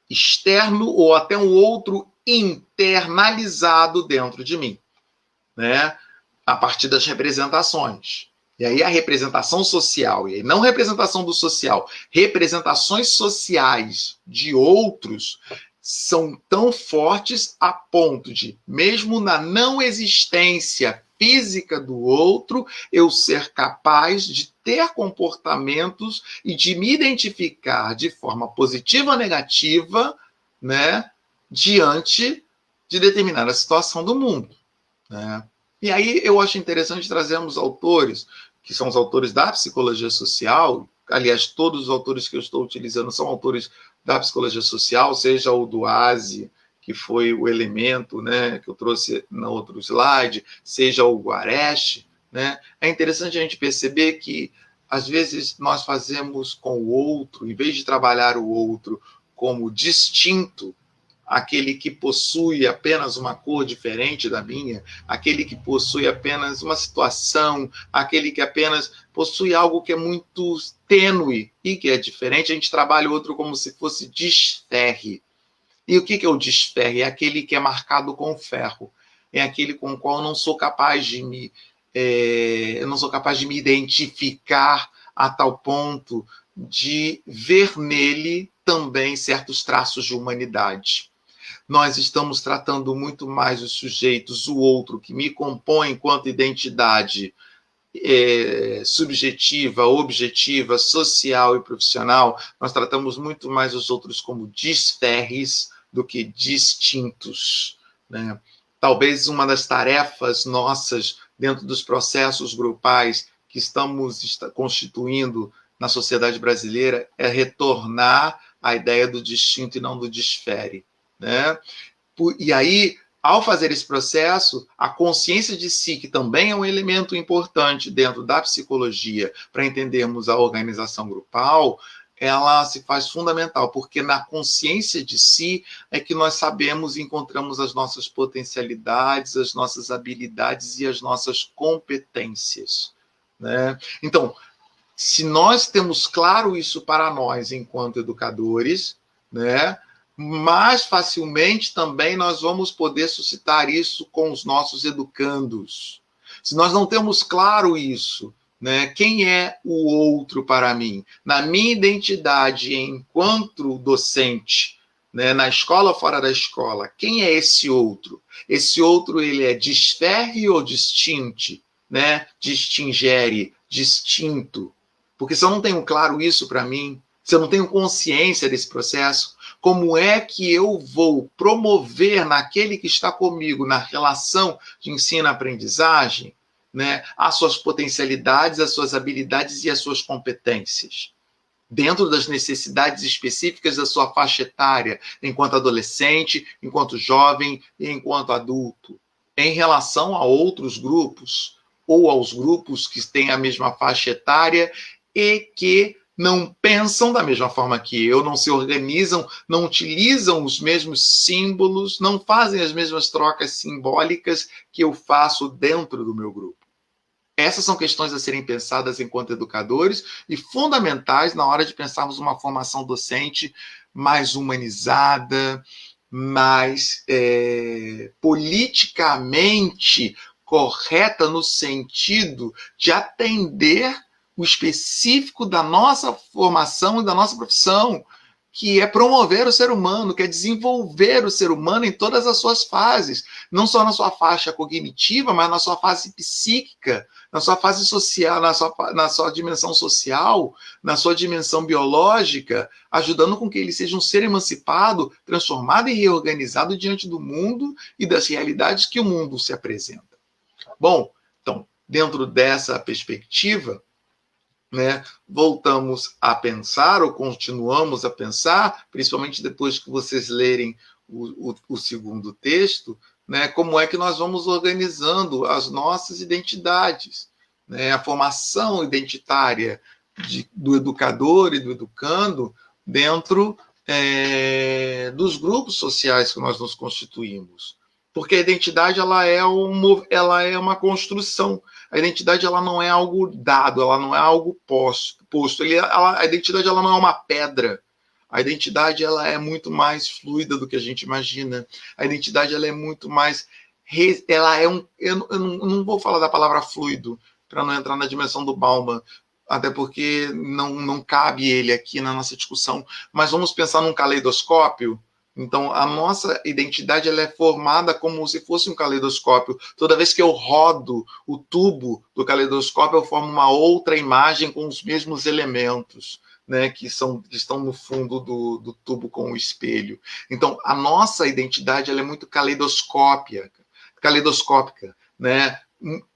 externo, ou até um outro internalizado dentro de mim, né? A partir das representações. E aí a representação social, e aí não representação do social, representações sociais de outros são tão fortes a ponto de, mesmo na não existência física do outro, eu ser capaz de ter comportamentos e de me identificar de forma positiva ou negativa, né, diante de determinada situação do mundo, né? E aí eu acho interessante trazermos autores, que são os autores da psicologia social. Aliás, todos os autores que eu estou utilizando são autores da psicologia social, seja o do Aze, que foi o elemento, né, que eu trouxe no outro slide, seja o Guareschi, né? É interessante a gente perceber que, às vezes, nós fazemos com o outro, em vez de trabalhar o outro como distinto, aquele que possui apenas uma cor diferente da minha, aquele que possui apenas uma situação, aquele que apenas possui algo que é muito tênue e que é diferente, a gente trabalha o outro como se fosse desferre. E o que é o desferre? É aquele que é marcado com ferro. É aquele com o qual eu não sou capaz de eu não sou capaz de me identificar a tal ponto de ver nele também certos traços de humanidade. Nós estamos tratando muito mais os sujeitos, o outro, que me compõe enquanto identidade subjetiva, objetiva, social e profissional. Nós tratamos muito mais os outros como disferres do que distintos, né? Talvez uma das tarefas nossas dentro dos processos grupais que estamos constituindo na sociedade brasileira é retornar à ideia do distinto e não do disfere, né? E aí, ao fazer esse processo, a consciência de si, que também é um elemento importante dentro da psicologia para entendermos a organização grupal, ela se faz fundamental, porque na consciência de si é que nós sabemos e encontramos as nossas potencialidades, as nossas habilidades e as nossas competências, né? Então, se nós temos claro isso para nós enquanto educadores, né, mais facilmente também nós vamos poder suscitar isso com os nossos educandos. Se nós não temos claro isso, né, quem é o outro para mim? Na minha identidade enquanto docente, né, na escola ou fora da escola, quem é esse outro? Esse outro, ele é disferre ou distinte, né? Distingere, distinto. Porque se eu não tenho claro isso para mim, se eu não tenho consciência desse processo, como é que eu vou promover naquele que está comigo, na relação de ensino-aprendizagem, né, as suas potencialidades, as suas habilidades e as suas competências, dentro das necessidades específicas da sua faixa etária, enquanto adolescente, enquanto jovem e enquanto adulto, em relação a outros grupos, ou aos grupos que têm a mesma faixa etária e que não pensam da mesma forma que eu, não se organizam, não utilizam os mesmos símbolos, não fazem as mesmas trocas simbólicas que eu faço dentro do meu grupo. Essas são questões a serem pensadas enquanto educadores e fundamentais na hora de pensarmos uma formação docente mais humanizada, mais politicamente correta no sentido de atender o específico da nossa formação e da nossa profissão, que é promover o ser humano, que é desenvolver o ser humano em todas as suas fases, não só na sua faixa cognitiva, mas na sua fase psíquica, na sua fase social, na sua dimensão social, na sua dimensão biológica, ajudando com que ele seja um ser emancipado, transformado e reorganizado diante do mundo e das realidades que o mundo se apresenta. Bom, então, dentro dessa perspectiva, né, voltamos a pensar, ou continuamos a pensar, principalmente depois que vocês lerem o segundo texto, né, como é que nós vamos organizando as nossas identidades, né, a formação identitária do educador e do educando dentro dos grupos sociais que nós nos constituímos. Porque a identidade ela é uma construção. A identidade ela não é algo dado, ela não é algo posto. A identidade ela não é uma pedra. A identidade ela é muito mais fluida do que a gente imagina. A identidade ela é muito mais... eu não vou falar da palavra fluido, para não entrar na dimensão do Bauman, até porque não cabe ele aqui na nossa discussão, mas vamos pensar num caleidoscópio. Então, a nossa identidade ela é formada como se fosse um caleidoscópio. Toda vez que eu rodo o tubo do caleidoscópio, eu formo uma outra imagem com os mesmos elementos, né, que estão no fundo do tubo com o espelho. Então, a nossa identidade ela é muito caleidoscópica, né?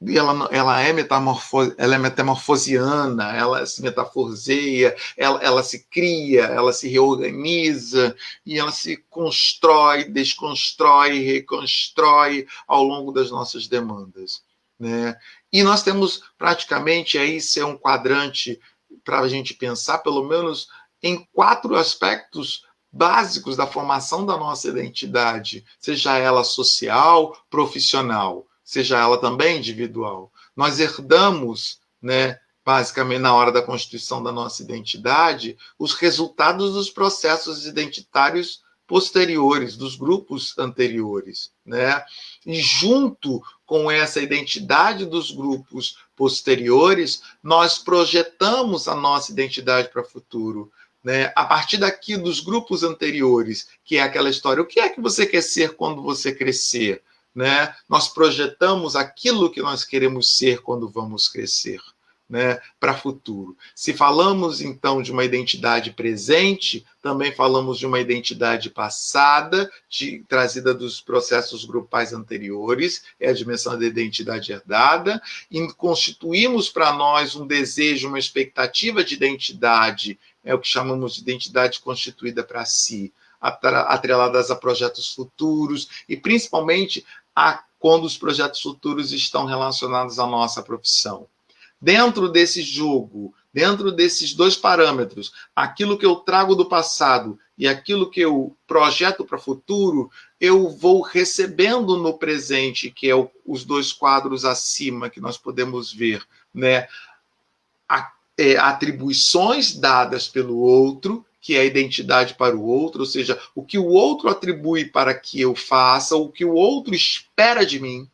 E ela é metamorfosiana, ela se metaforzeia, ela se cria, ela se reorganiza e ela se constrói, desconstrói, reconstrói ao longo das nossas demandas, né? E nós temos praticamente aí ser um quadrante para a gente pensar, pelo menos em 4 aspectos básicos da formação da nossa identidade, seja ela social, profissional, seja ela também individual. Nós herdamos, né, basicamente, na hora da constituição da nossa identidade, os resultados dos processos identitários posteriores, dos grupos anteriores, né? E junto com essa identidade dos grupos posteriores, nós projetamos a nossa identidade para o futuro, né? A partir daqui dos grupos anteriores, que é aquela história, o que é que você quer ser quando você crescer? Né? Nós projetamos aquilo que nós queremos ser quando vamos crescer, né, para o futuro. Se falamos, então, de uma identidade presente, também falamos de uma identidade passada, trazida dos processos grupais anteriores, é a dimensão da identidade herdada, e constituímos para nós um desejo, uma expectativa de identidade, é o que chamamos de identidade constituída para si, atreladas a projetos futuros, e principalmente quando os projetos futuros estão relacionados à nossa profissão. Dentro desse jogo, dentro desses 2 parâmetros, aquilo que eu trago do passado e aquilo que eu projeto para o futuro, eu vou recebendo no presente, que é os 2 quadros acima que nós podemos ver, né? Atribuições dadas pelo outro, que é a identidade para o outro, ou seja, o que o outro atribui para que eu faça, o que o outro espera de mim,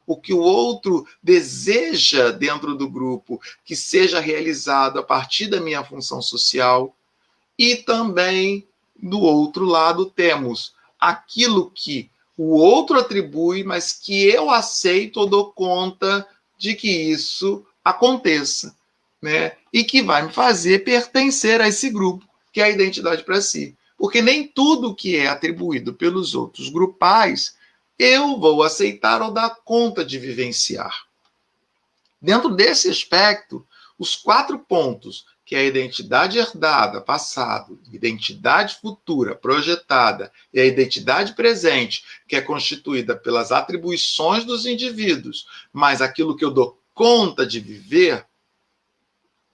o que o outro deseja dentro do grupo que seja realizado a partir da minha função social. E também, do outro lado, temos aquilo que o outro atribui, mas que eu aceito ou dou conta de que isso aconteça, né? E que vai me fazer pertencer a esse grupo, que é a identidade para si. Porque nem tudo que é atribuído pelos outros grupais eu vou aceitar ou dar conta de vivenciar. Dentro desse aspecto, os 4 pontos, que é a identidade herdada, passado, identidade futura, projetada, e a identidade presente, que é constituída pelas atribuições dos indivíduos, mas aquilo que eu dou conta de viver,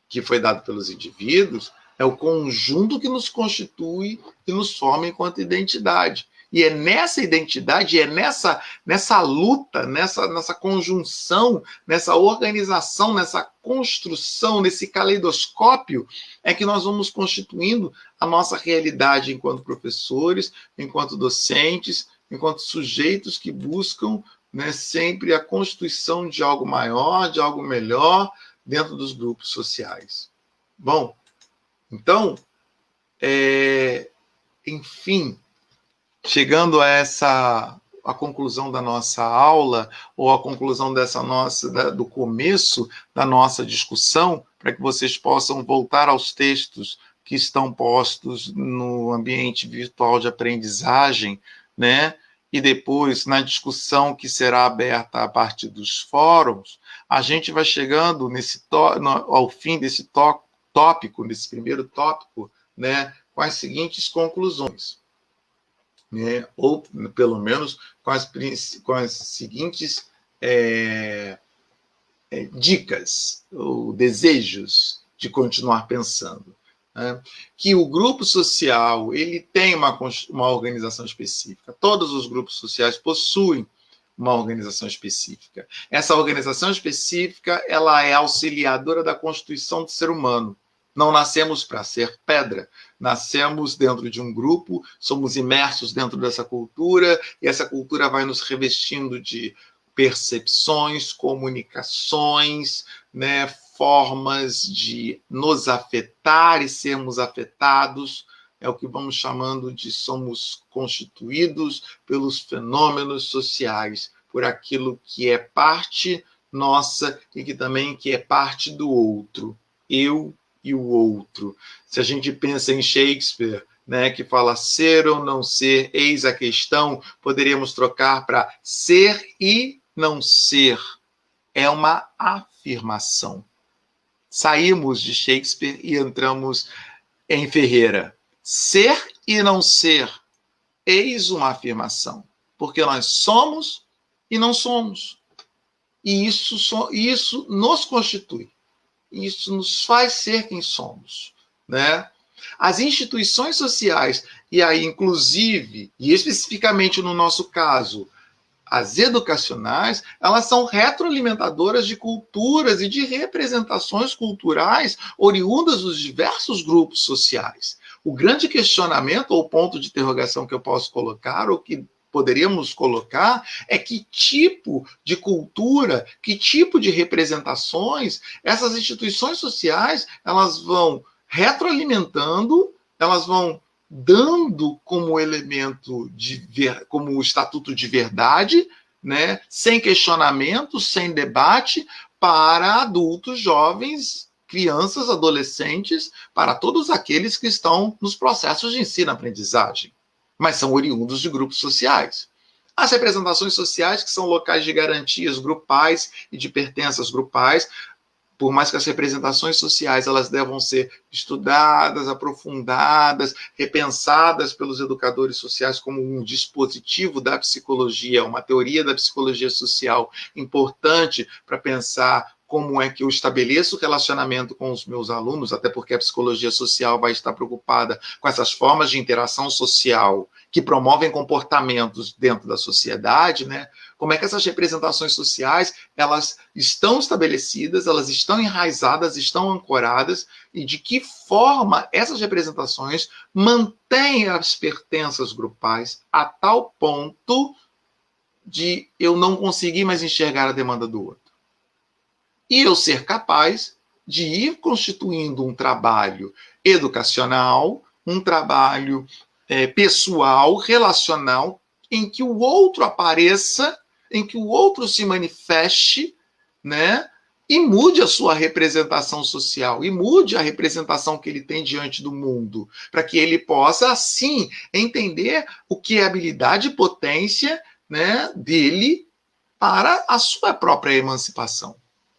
que foi dado pelos indivíduos, é o conjunto que nos constitui e nos forma enquanto identidade. E é nessa identidade, é nessa luta, nessa conjunção, nessa organização, nessa construção, nesse caleidoscópio, é que nós vamos constituindo a nossa realidade enquanto professores, enquanto docentes, enquanto sujeitos que buscam, né, sempre a constituição de algo maior, de algo melhor, dentro dos grupos sociais. Bom, então, enfim, chegando a conclusão da nossa aula, ou a conclusão do começo da nossa discussão, para que vocês possam voltar aos textos que estão postos no ambiente virtual de aprendizagem, né? E depois, na discussão que será aberta a partir dos fóruns, a gente vai chegando ao fim desse tópico, desse primeiro tópico, né, com as seguintes conclusões, né, ou pelo menos com as seguintes dicas ou desejos de continuar pensando. Né? Que o grupo social ele tem uma organização específica. Todos os grupos sociais possuem uma organização específica. Essa organização específica ela é auxiliadora da constituição do ser humano. Não nascemos para ser pedra, nascemos dentro de um grupo, somos imersos dentro dessa cultura, e essa cultura vai nos revestindo de percepções, comunicações, né, formas de nos afetar e sermos afetados. É o que vamos chamando de somos constituídos pelos fenômenos sociais, por aquilo que é parte nossa e que também que é parte do outro. Eu e o outro. Se a gente pensa em Shakespeare, né, que fala ser ou não ser, eis a questão, poderíamos trocar para ser e não ser. É uma afirmação. Saímos de Shakespeare e entramos em Ferreira. Ser e não ser, eis uma afirmação. Porque nós somos e não somos. E isso nos constitui. Isso nos faz ser quem somos, né? As instituições sociais, e aí inclusive, e especificamente no nosso caso, as educacionais, elas são retroalimentadoras de culturas e de representações culturais oriundas dos diversos grupos sociais. O grande questionamento ou ponto de interrogação que eu posso colocar, ou que poderíamos colocar, é que tipo de cultura, que tipo de representações essas instituições sociais elas vão retroalimentando, elas vão dando como elemento como estatuto de verdade, né, sem questionamento, sem debate, para adultos, jovens, crianças, adolescentes, para todos aqueles que estão nos processos de ensino-aprendizagem, mas são oriundos de grupos sociais. As representações sociais, que são locais de garantias grupais e de pertenças grupais, por mais que as representações sociais elas devam ser estudadas, aprofundadas, repensadas pelos educadores sociais como um dispositivo da psicologia, uma teoria da psicologia social importante para pensar como é que eu estabeleço o relacionamento com os meus alunos, até porque a psicologia social vai estar preocupada com essas formas de interação social que promovem comportamentos dentro da sociedade, né? Como é que essas representações sociais elas estão estabelecidas, elas estão enraizadas, estão ancoradas, e de que forma essas representações mantêm as pertenças grupais a tal ponto de eu não conseguir mais enxergar a demanda do outro. E eu ser capaz de ir constituindo um trabalho educacional, um trabalho pessoal, relacional, em que o outro apareça, em que o outro se manifeste, né? E mude a sua representação social, e mude a representação que ele tem diante do mundo, para que ele possa, assim, entender o que é habilidade e potência, né, dele para a sua própria emancipação.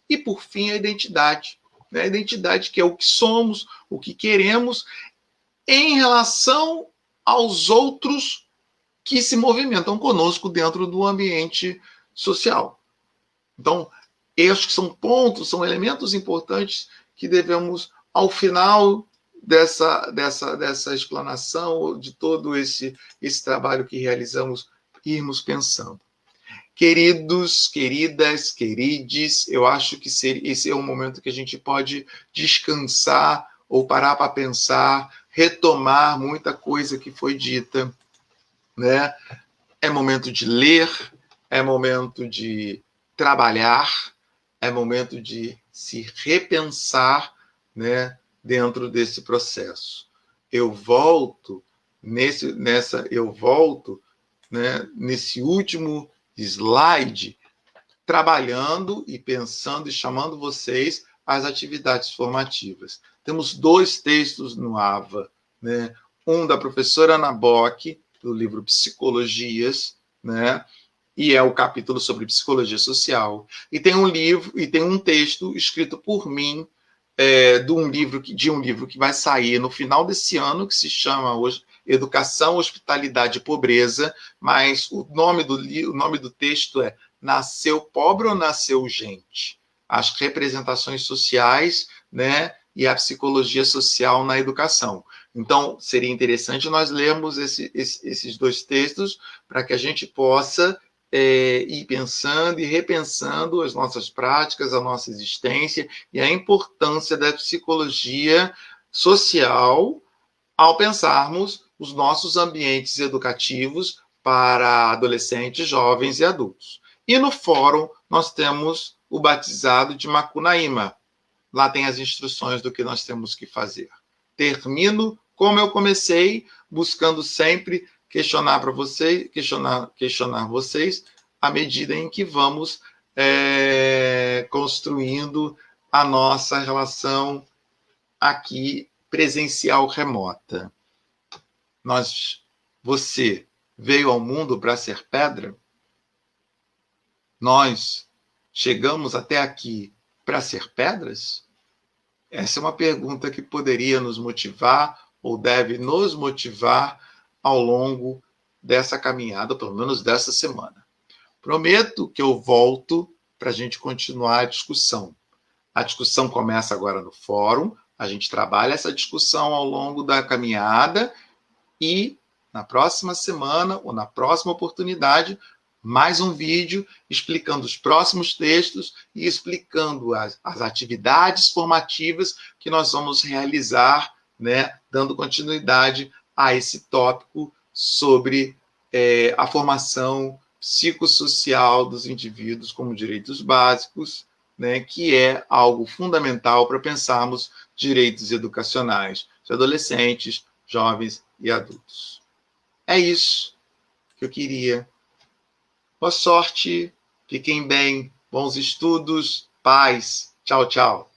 E, por fim, a identidade. Né? A identidade que é o que somos, o que queremos, em relação aos outros que se movimentam conosco dentro do ambiente social. Então, estes são pontos, são elementos importantes que devemos, ao final dessa explanação, de todo esse trabalho que realizamos, irmos pensando. Queridos, queridas, querides, eu acho que esse é um momento que a gente pode descansar ou parar para pensar, retomar muita coisa que foi dita, né? É momento de ler, é momento de trabalhar, é momento de se repensar, né, dentro desse processo. Eu volto nesse último slide, trabalhando e pensando e chamando vocês às atividades formativas. Temos 2 textos no AVA, né? Um da professora Ana Bock, do livro Psicologias, né? E é o capítulo sobre psicologia social. E tem um texto escrito por mim, de um livro que vai sair no final desse ano, que se chama hoje Educação, Hospitalidade e Pobreza, mas o nome do texto é Nasceu Pobre ou Nasceu Gente? As representações sociais, né, e a psicologia social na educação. Então, seria interessante nós lermos esses 2 textos para que a gente possa ir pensando e repensando as nossas práticas, a nossa existência e a importância da psicologia social ao pensarmos os nossos ambientes educativos para adolescentes, jovens e adultos. E no fórum nós temos o batizado de Macunaíma. Lá tem as instruções do que nós temos que fazer. Termino como eu comecei, buscando sempre questionar para vocês, questionar vocês à medida em que vamos construindo a nossa relação aqui presencial remota. Você veio ao mundo para ser pedra? Nós chegamos até aqui para ser pedras? Essa é uma pergunta que poderia nos motivar ou deve nos motivar ao longo dessa caminhada, pelo menos dessa semana. Prometo que eu volto para a gente continuar a discussão. A discussão começa agora no fórum, a gente trabalha essa discussão ao longo da caminhada e na próxima semana ou na próxima oportunidade, mais um vídeo explicando os próximos textos e explicando as atividades formativas que nós vamos realizar, né, dando continuidade a esse tópico sobre a formação psicossocial dos indivíduos como direitos básicos, né, que é algo fundamental para pensarmos direitos educacionais de adolescentes, jovens e adultos. É isso que eu queria. Boa sorte, fiquem bem, bons estudos, paz. Tchau, tchau.